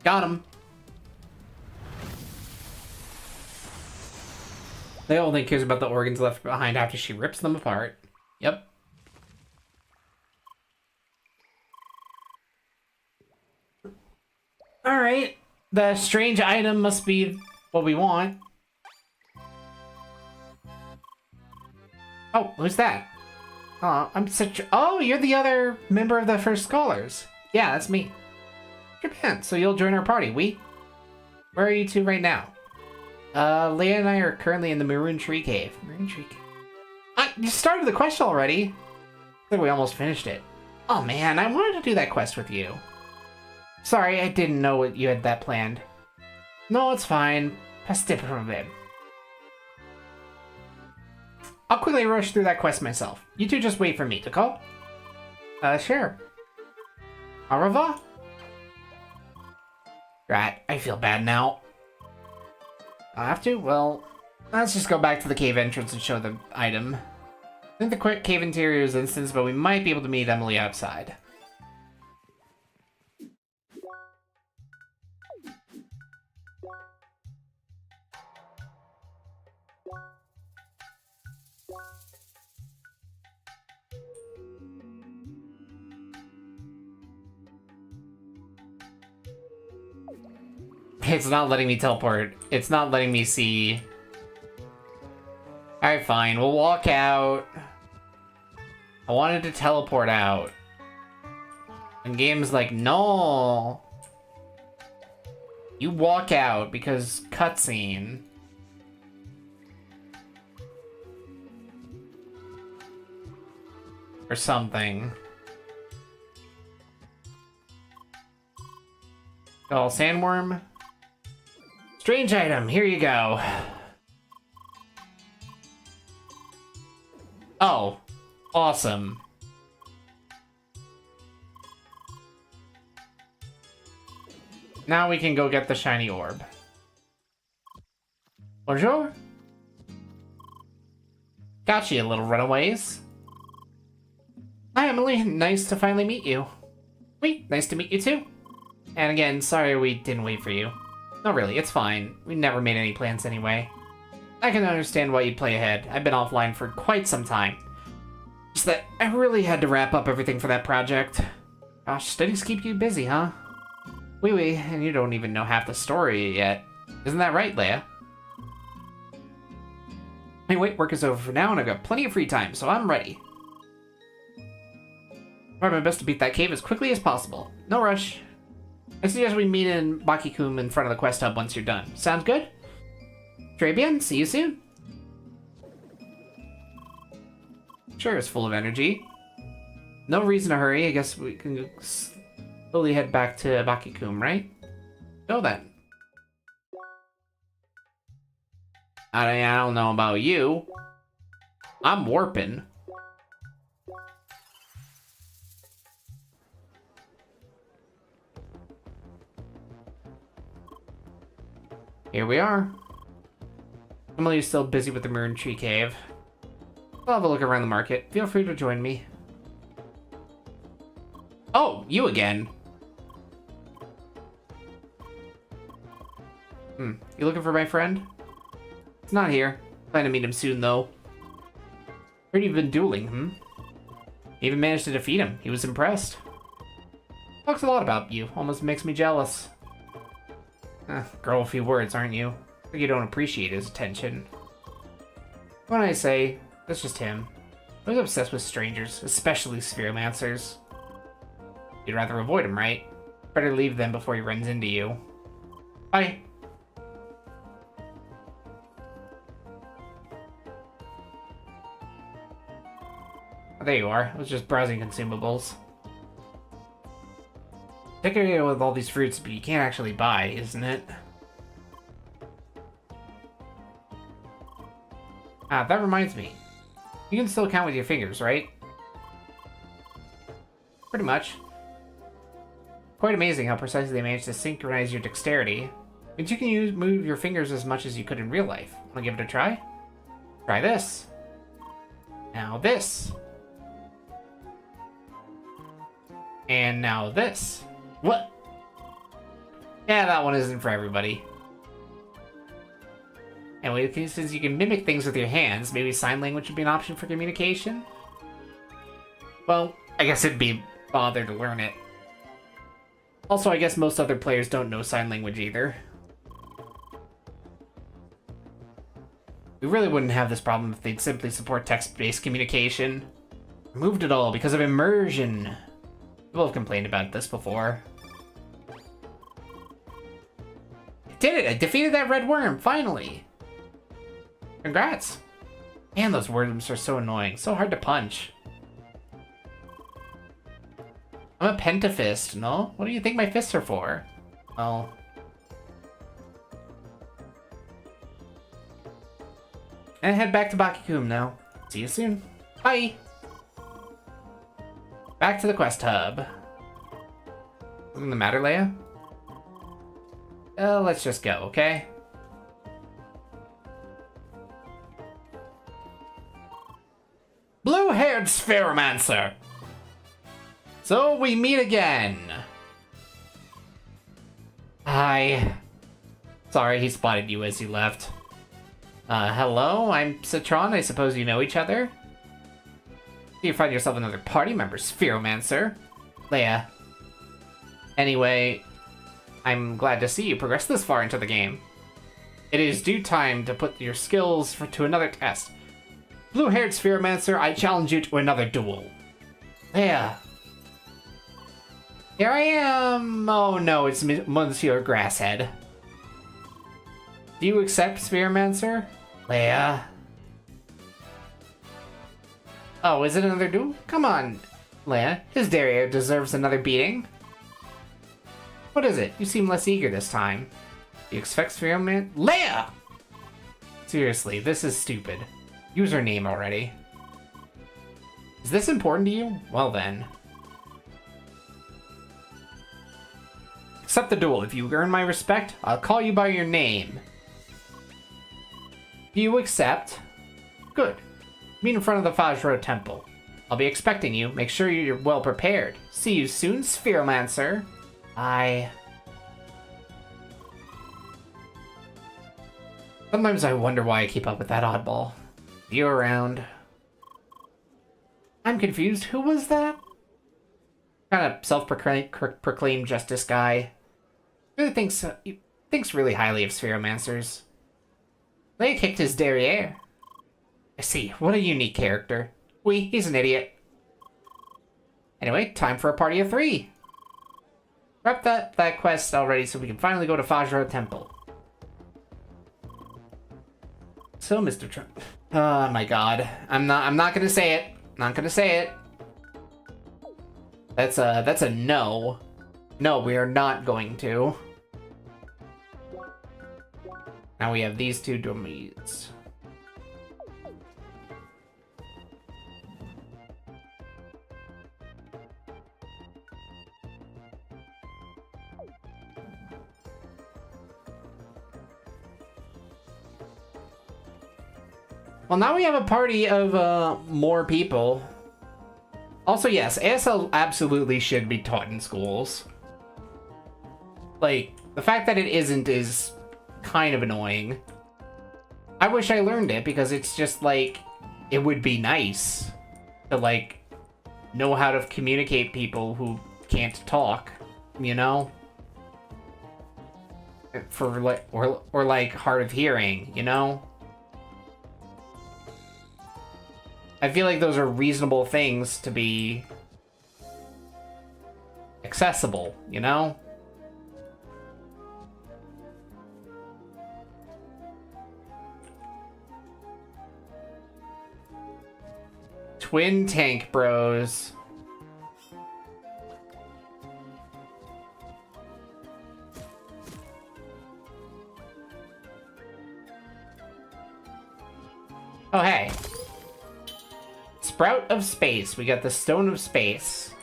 Got him. They only cares about the organs left behind after she rips them apart. Yep. Alright. The strange item must be what we want. Oh, who's that? Oh, I'm such... Oh, you're the other member of the First Scholars. Yeah, that's me. Japan, so you'll join our party, Where are you two right now? Leia and I are currently in the Maroon Tree Cave. Maroon Tree Cave. You started the quest already. I think we almost finished it. Oh man, I wanted to do that quest with you. Sorry, I didn't know you had that planned. No, it's fine. Pastiprovib. I'll quickly rush through that quest myself. You two just wait for me, Tako? Sure. Au revoir. Right, I feel bad now. I have to? Well, let's just go back to the cave entrance and show the item. I think the quick cave interior is instance, but we might be able to meet Emily outside. It's not letting me teleport. It's not letting me see. Alright, fine. We'll walk out. I wanted to teleport out. And game's like, no. You walk out because cutscene. Or something. Oh, sandworm. Strange item, here you go. Oh, awesome. Now we can go get the shiny orb. Bonjour. Got you, little runaways. Hi, Emily. Nice to finally meet you. Wait, nice to meet you too. And again, sorry we didn't wait for you. No, really, it's fine. We never made any plans anyway. I can understand why you'd play ahead. I've been offline for quite some time. Just that I really had to wrap up everything for that project. Gosh, studies keep you busy, huh? Wee, and you don't even know half the story yet. Isn't that right, Leia? Anyway, work is over for now, and I've got plenty of free time, so I'm ready. I'll try my best to beat that cave as quickly as possible. No rush. I suggest we meet in Bakikum in front of the quest hub once you're done. Sounds good? Très bien, see you soon. Sure is full of energy. No reason to hurry. I guess we can slowly head back to Bakikum, right? Go then. I don't know about you. I'm warping. Here we are. Emily is still busy with the Maroon Tree Cave. I'll have a look around the market. Feel free to join me. Oh, you again. You looking for my friend? He's not here. Plan to meet him soon, though. Heard you've been dueling, Even managed to defeat him. He was impressed. Talks a lot about you. Almost makes me jealous. Girl, a few words, aren't you? I think you don't appreciate his attention. When I say, that's just him. I was obsessed with strangers, especially spheromancers. You'd rather avoid him, right? Better leave them before he runs into you. Bye. Oh, there you are. I was just browsing consumables. Decorated with all these fruits, but you can't actually buy, isn't it? Ah, that reminds me. You can still count with your fingers, right? Pretty much. Quite amazing how precisely they managed to synchronize your dexterity. But you can move your fingers as much as you could in real life. Wanna give it a try? Try this. Now this. And now this. What? Yeah, that one isn't for everybody. Anyway, since you can mimic things with your hands, maybe sign language would be an option for communication? Well, I guess it'd be bother to learn it. Also, I guess most other players don't know sign language either. We really wouldn't have this problem if they'd simply support text-based communication. Removed it all because of immersion. People have complained about this before. I did it! I defeated that red worm, finally! Congrats! Man, those worms are so annoying, so hard to punch. I'm a pentafist, no? What do you think my fists are for? Oh. And head back to Bakikum now. See you soon. Bye! Back to the quest hub. Something the matter, Leia? Let's just go, okay? Blue-haired Spheromancer! So we meet again! Hi. Sorry, he spotted you as you left. Hello, I'm Citron. I suppose you know each other? You find yourself another party member, Spheromancer. Leia. Anyway, I'm glad to see you progress this far into the game. It is due time to put your skills to another test. Blue-haired Spheromancer, I challenge you to another duel. Leia. Here I am! Oh no, it's Monsieur Grasshead. Do you accept, Spheromancer? Leia. Oh, is it another duel? Come on, Leia. His derriere deserves another beating. What is it? You seem less eager this time. Do you expect Spheromancer? Leia! Seriously, this is stupid. Use her name already. Is this important to you? Well then. Accept the duel. If you earn my respect, I'll call you by your name. Do you accept? Good. Meet in front of the Fajro Temple. I'll be expecting you. Make sure you're well prepared. See you soon, Spheromancer. Bye. Sometimes I wonder why I keep up with that oddball. You around? I'm confused. Who was that? Kind of self-proclaimed justice guy. Really thinks really highly of Spheromancers. Leia kicked his derriere. I see. What a unique character. He's an idiot. Anyway, time for a party of 3. Wrap that quest already so we can finally go to Fajro Temple. So, Mr. Trump. Oh my god. I'm not gonna say it. Not gonna say it. That's a no. No, we are not going to. Now we have these 2 dummies. Well, now we have a party of more people. Also, yes, ASL absolutely should be taught in schools. Like, the fact that it isn't is kind of annoying. I wish I learned it because it's just like, it would be nice to like know how to communicate people who can't talk, you know? For like, or like hard of hearing, you know? I feel like those are reasonable things to be accessible, you know? Twin tank bros. Oh, hey. Sprout of Space. We got the Stone of Space.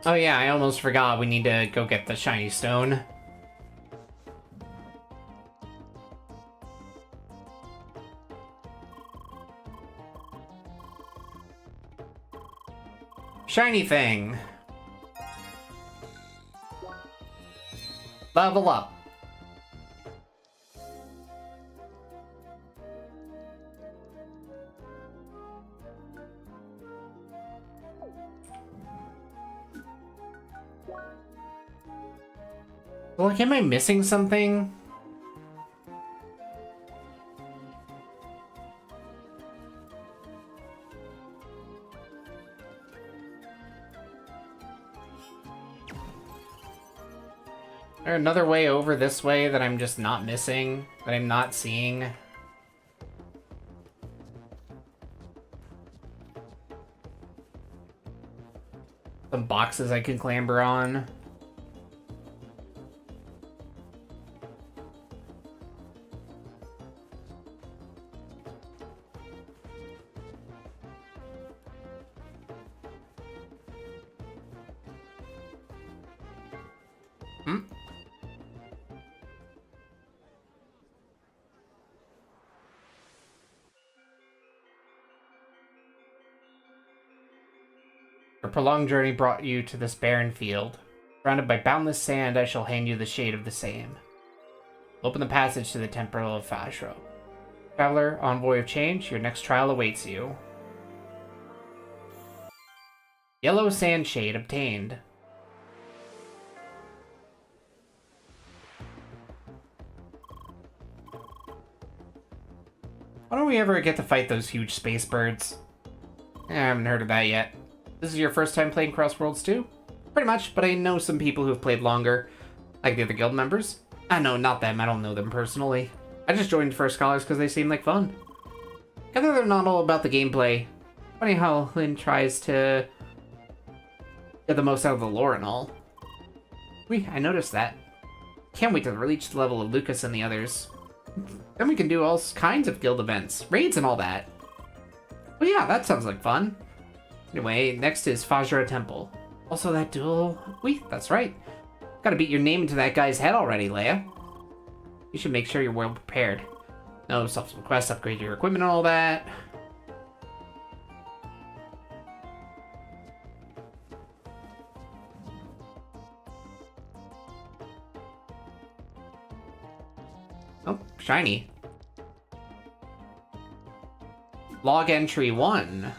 Oh yeah, I almost forgot we need to go get the shiny stone. Shiny thing. Level up. Like, am I missing something? Is there another way over this way that I'm just not missing? That I'm not seeing? Some boxes I can clamber on. A prolonged journey brought you to this barren field. Surrounded by boundless sand, I shall hand you the shade of the same. Open the passage to the Temple of Fajro. Traveler, envoy of change, your next trial awaits you. Yellow sand shade obtained. Why don't we ever get to fight those huge space birds? I haven't heard of that yet. This is your first time playing Crossworlds 2? Pretty much, but I know some people who've played longer. Like the other guild members. No, not them. I don't know them personally. I just joined First Scholars because they seem like fun. Gather they're not all about the gameplay. Funny how Lynn tries to get the most out of the lore and all. I noticed that. Can't wait to reach the level of Lucas and the others. Then we can do all kinds of guild events, raids and all that. Well, yeah, that sounds like fun. Anyway, next is Fajra Temple. Also that duel. That's right. Gotta beat your name into that guy's head already, Leia. You should make sure you're well prepared. No self-request, upgrade your equipment and all that. Oh, shiny. Log entry 1.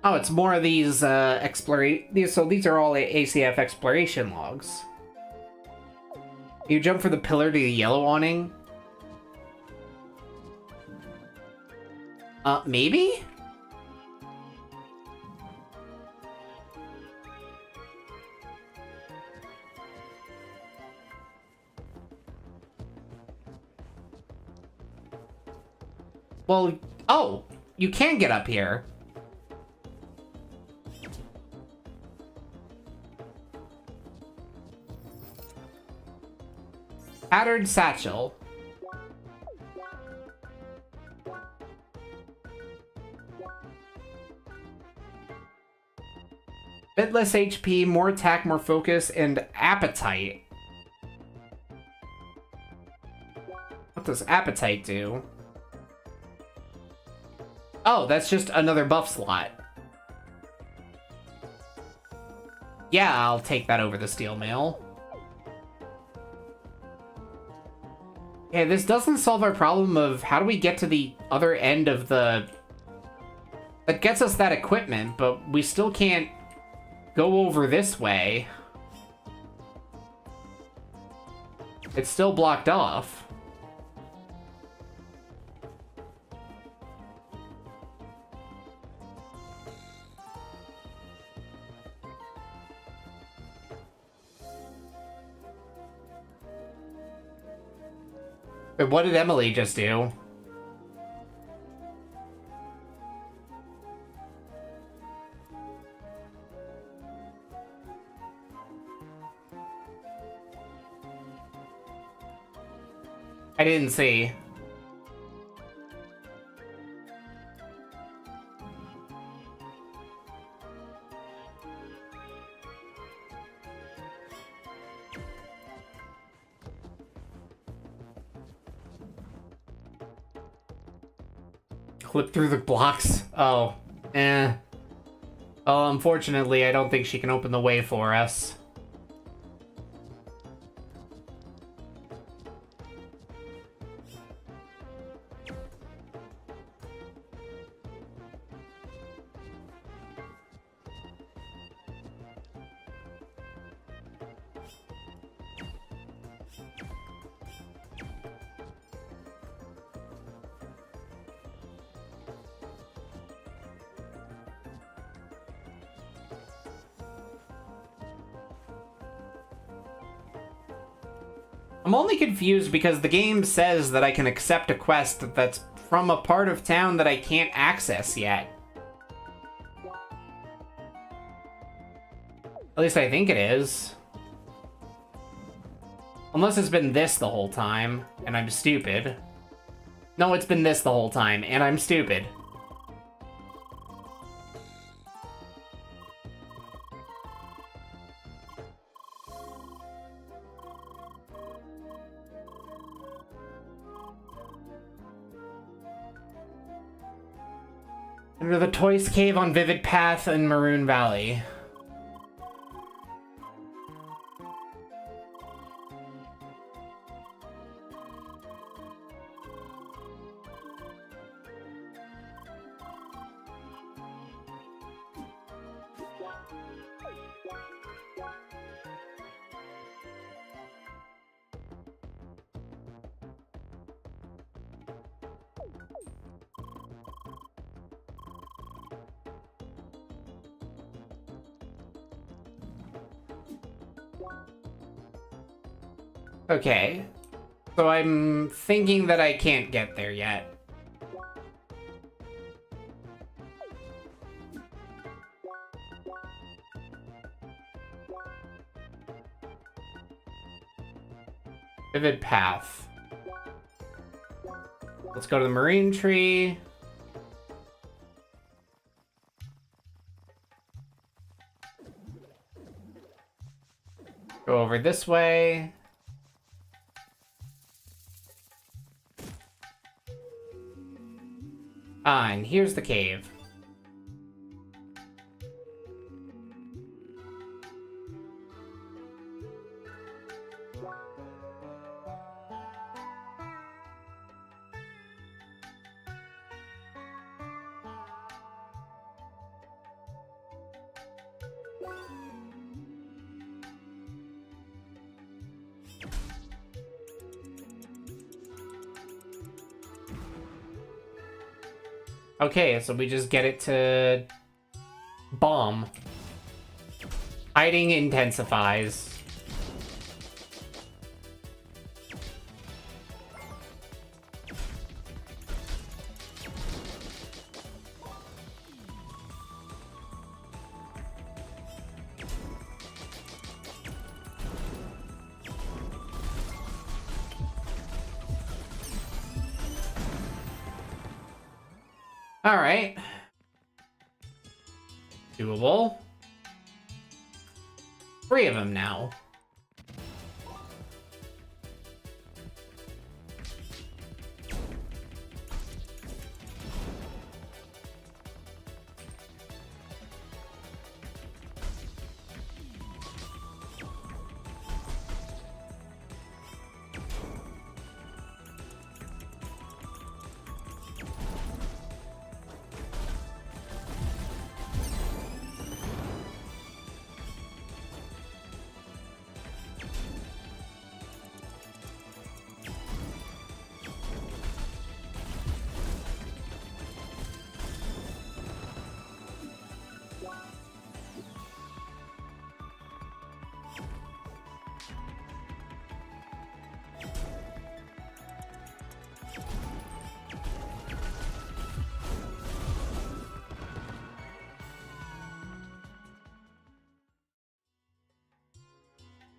Oh, it's more of these so these are all ACF exploration logs. You jump from the pillar to the yellow awning. Maybe? Well, oh, you can get up here. Patterned satchel. Bit less HP, more attack, more focus, and appetite. What does appetite do? Oh, that's just another buff slot. Yeah, I'll take that over the steel mail. Okay, this doesn't solve our problem of how do we get to the other end of the... That gets us that equipment, but we still can't go over this way. It's still blocked off. Wait, what did Emily just do? I didn't see. Clip through the blocks. Oh. Eh. Well, unfortunately, I don't think she can open the way for us. I'm only confused because the game says that I can accept a quest that's from a part of town that I can't access yet. At least I think it is. Unless it's been this the whole time, and I'm stupid. No, it's been this the whole time, and I'm stupid. Under the Toys Cave on Vivid Path in Maroon Valley. Okay, so I'm thinking that I can't get there yet. Vivid Path. Let's go to the Marine Tree. Go over this way. Ah, and here's the cave. Okay, so we just get it to bomb. Hiding intensifies. All right. Doable. 3 of them now.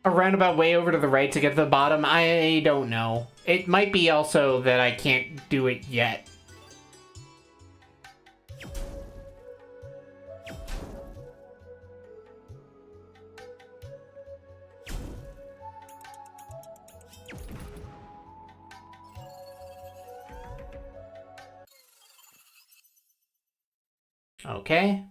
A roundabout way over to the right to get to the bottom? I don't know. It might be also that I can't do it yet. Okay.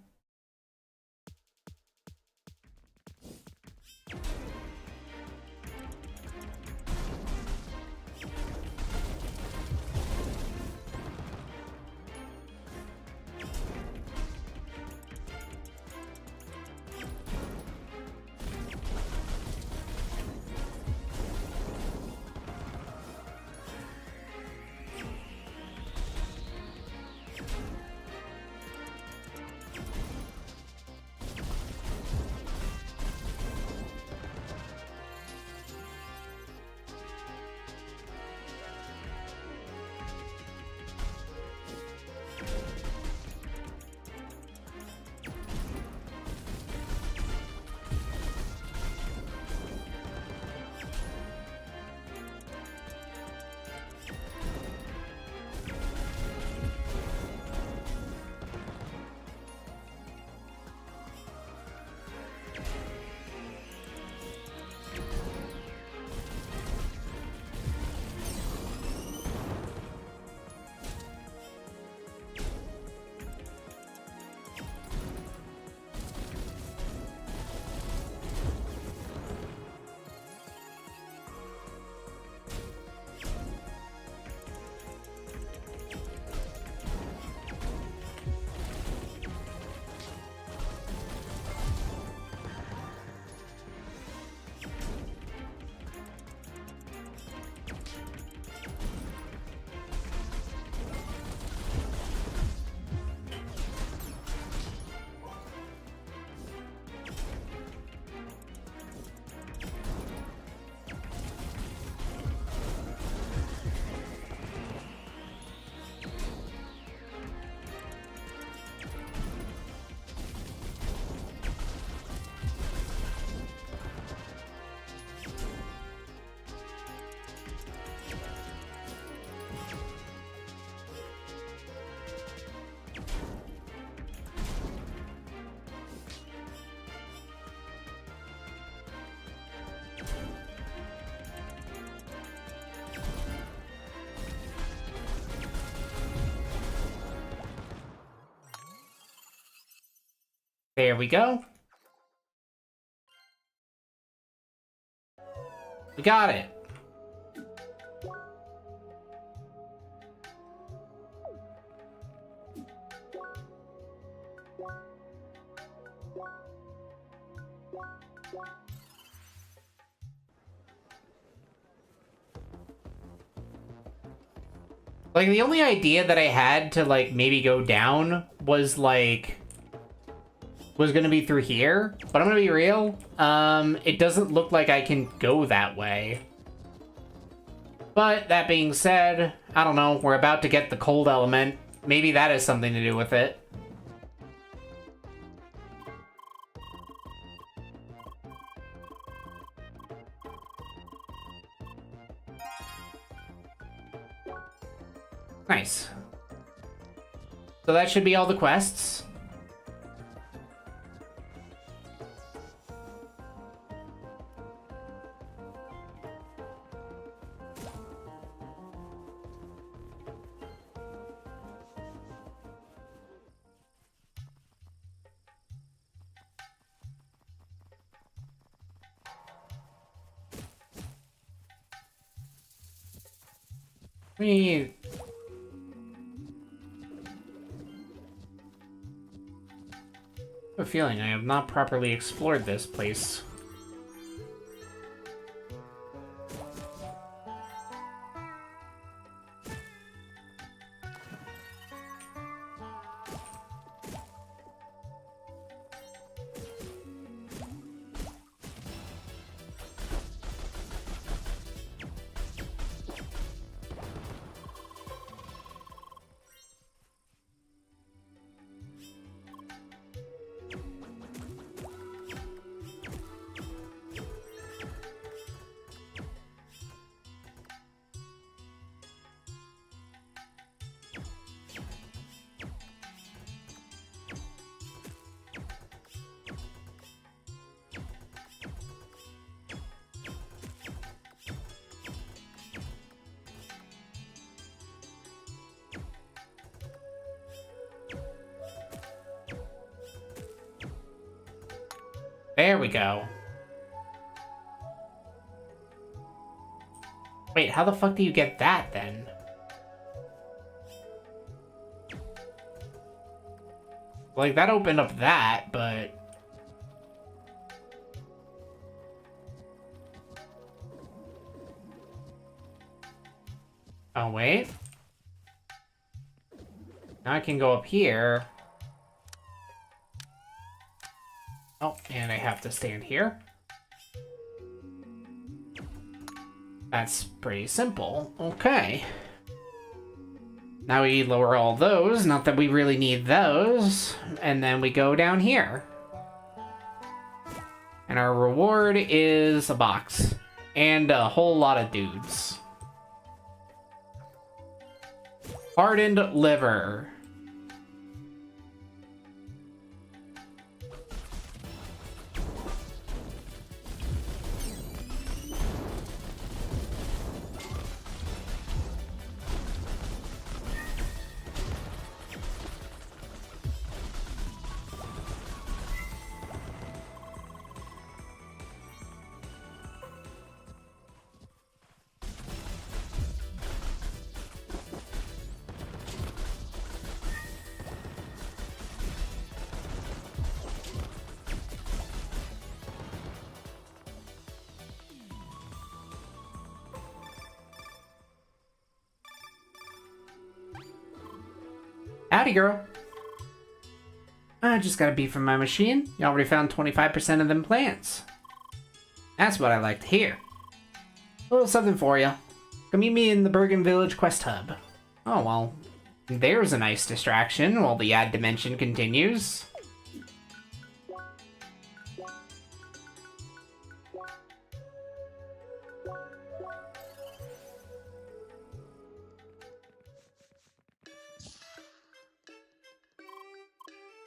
There we go. We got it. Like, the only idea that I had to, like, maybe go down was, like, was gonna be through here, but I'm gonna be real. It doesn't look like I can go that way. But that being said, I don't know, we're about to get the cold element. Maybe that has something to do with it. Nice. So that should be all the quests. We... I have a feeling I have not properly explored this place. There we go. Wait, how the fuck do you get that then? Like, that opened up that, but... Oh, wait. Now I can go up here. Oh, and I have to stand here. That's pretty simple. Okay. Now we lower all those, not that we really need those, and then we go down here. And our reward is a box. And a whole lot of dudes. Hardened liver. Howdy, girl. I just got a beat from my machine. You already found 25% of them plants. That's what I like to hear. A little something for you. Come meet me in the Bergen Village Quest Hub. Oh, well, there's a nice distraction while the ad dimension continues.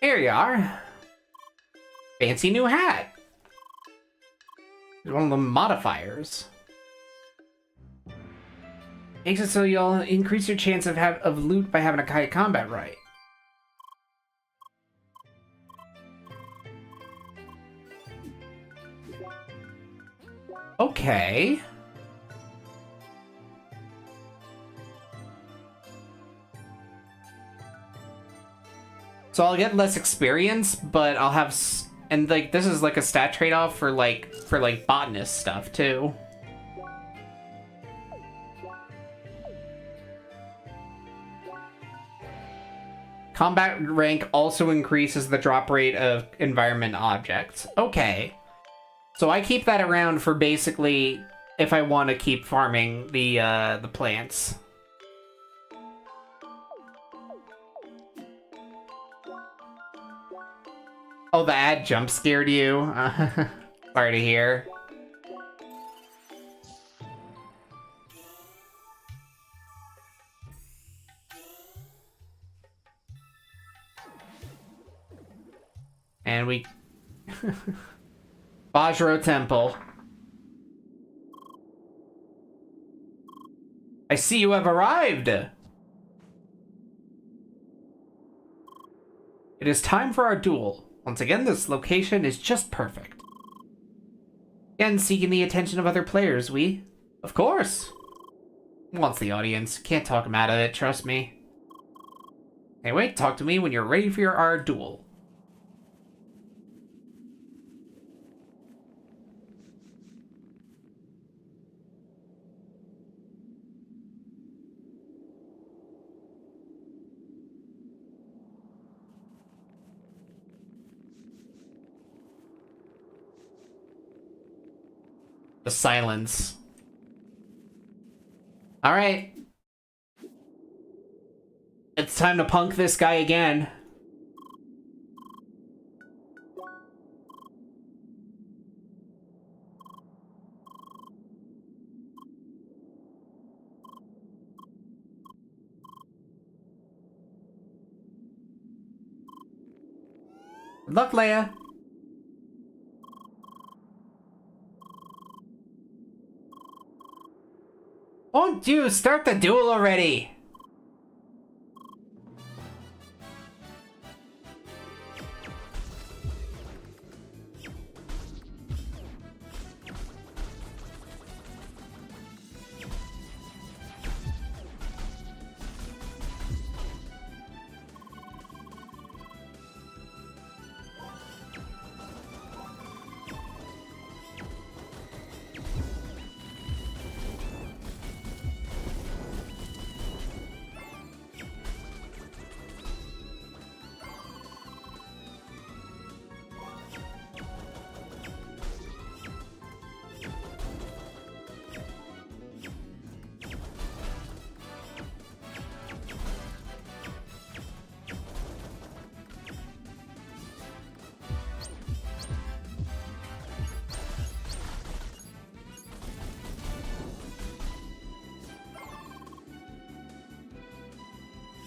Here you are. Fancy new hat. It's one of the modifiers. Makes it so you'll increase your chance of loot by having a high combat right. Okay. So I'll get less experience, but I'll have and like this is like a stat trade-off for like botanist stuff too. Combat rank also increases the drop rate of environment objects. Okay. So I keep that around for basically if I want to keep farming the plants. Oh, the ad jump scared you? Sorry to hear. And we... Bajro Temple. I see you have arrived! It is time for our duel. Once again, this location is just perfect. Again, seeking the attention of other players, we... Of course! Wants the audience. Can't talk him out of it, trust me. Anyway, talk to me when you're ready for our duel. The silence. Alright. It's time to punk this guy again. Good luck, Leia. Won't you start the duel already?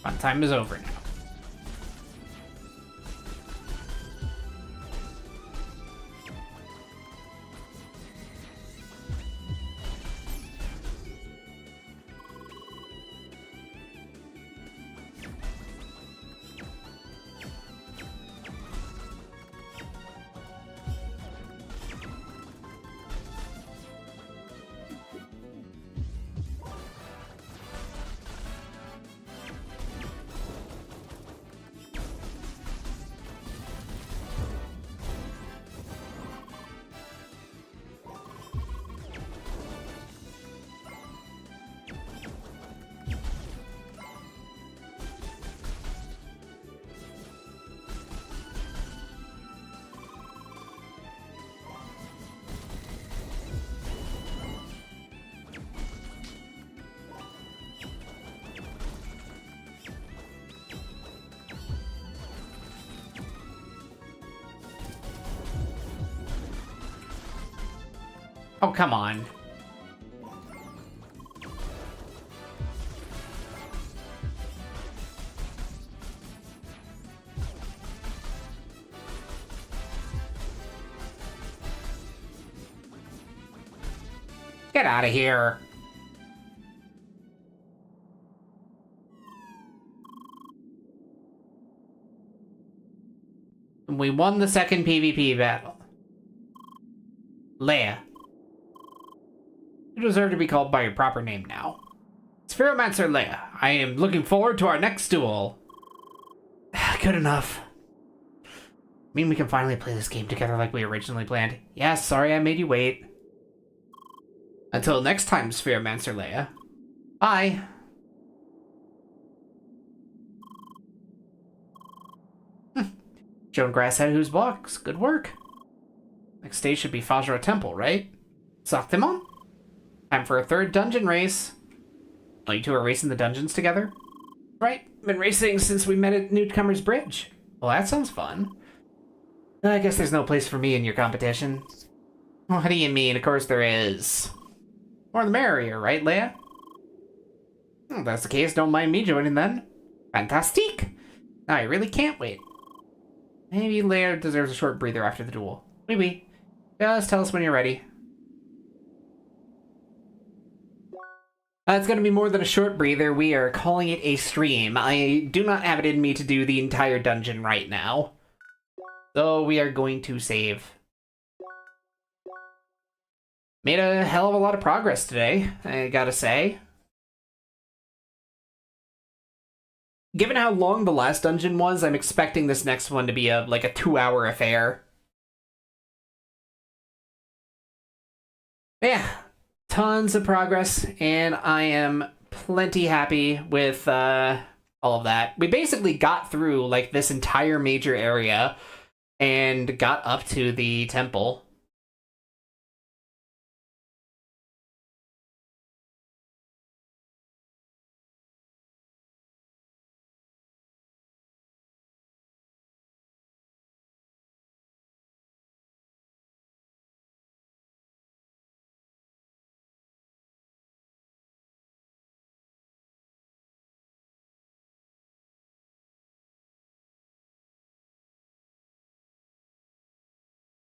Fun time is over now. Oh, come on. Get out of here. We won the second PvP battle. Leia. You deserve to be called by your proper name now. Spheromancer Leia, I am looking forward to our next duel. Good enough. I mean, we can finally play this game together like we originally planned. Yeah, sorry I made you wait. Until next time, Spheromancer Leia. Bye. Joan Grasshead Whose Box. Good work. Next stage should be Fajra Temple, right? Saktimon? Time for a third dungeon race. Oh, you two are racing the dungeons together? Right. Been racing since we met at Newcomer's Bridge. Well, that sounds fun. I guess there's no place for me in your competition. What do you mean? Of course there is. More the merrier, right, Leia? If that's the case, don't mind me joining then. Fantastique! I really can't wait. Maybe Leia deserves a short breather after the duel. Oui. Just tell us when you're ready. It's going to be more than a short breather. We are calling it a stream. I do not have it in me to do the entire dungeon right now. So we are going to save. Made a hell of a lot of progress today, I gotta say. Given how long the last dungeon was, I'm expecting this next one to be like a 2-hour affair. Yeah. Tons of progress, and I am plenty happy with all of that. We basically got through like this entire major area and got up to the temple.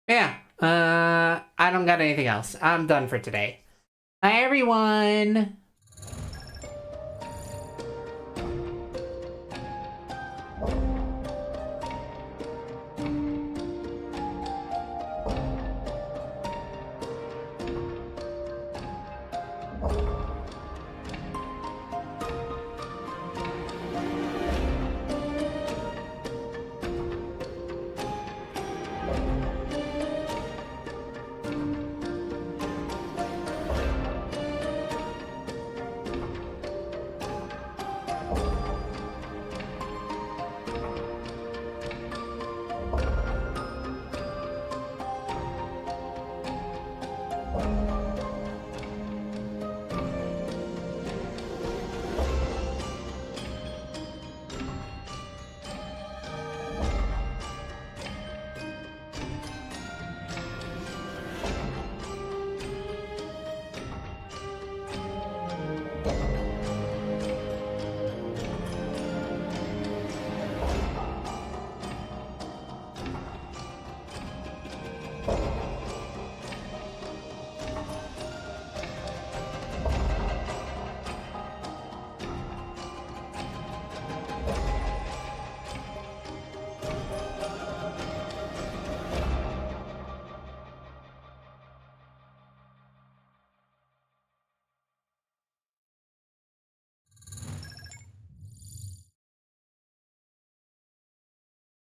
Yeah, I don't got anything else. I'm done for today. Bye, everyone!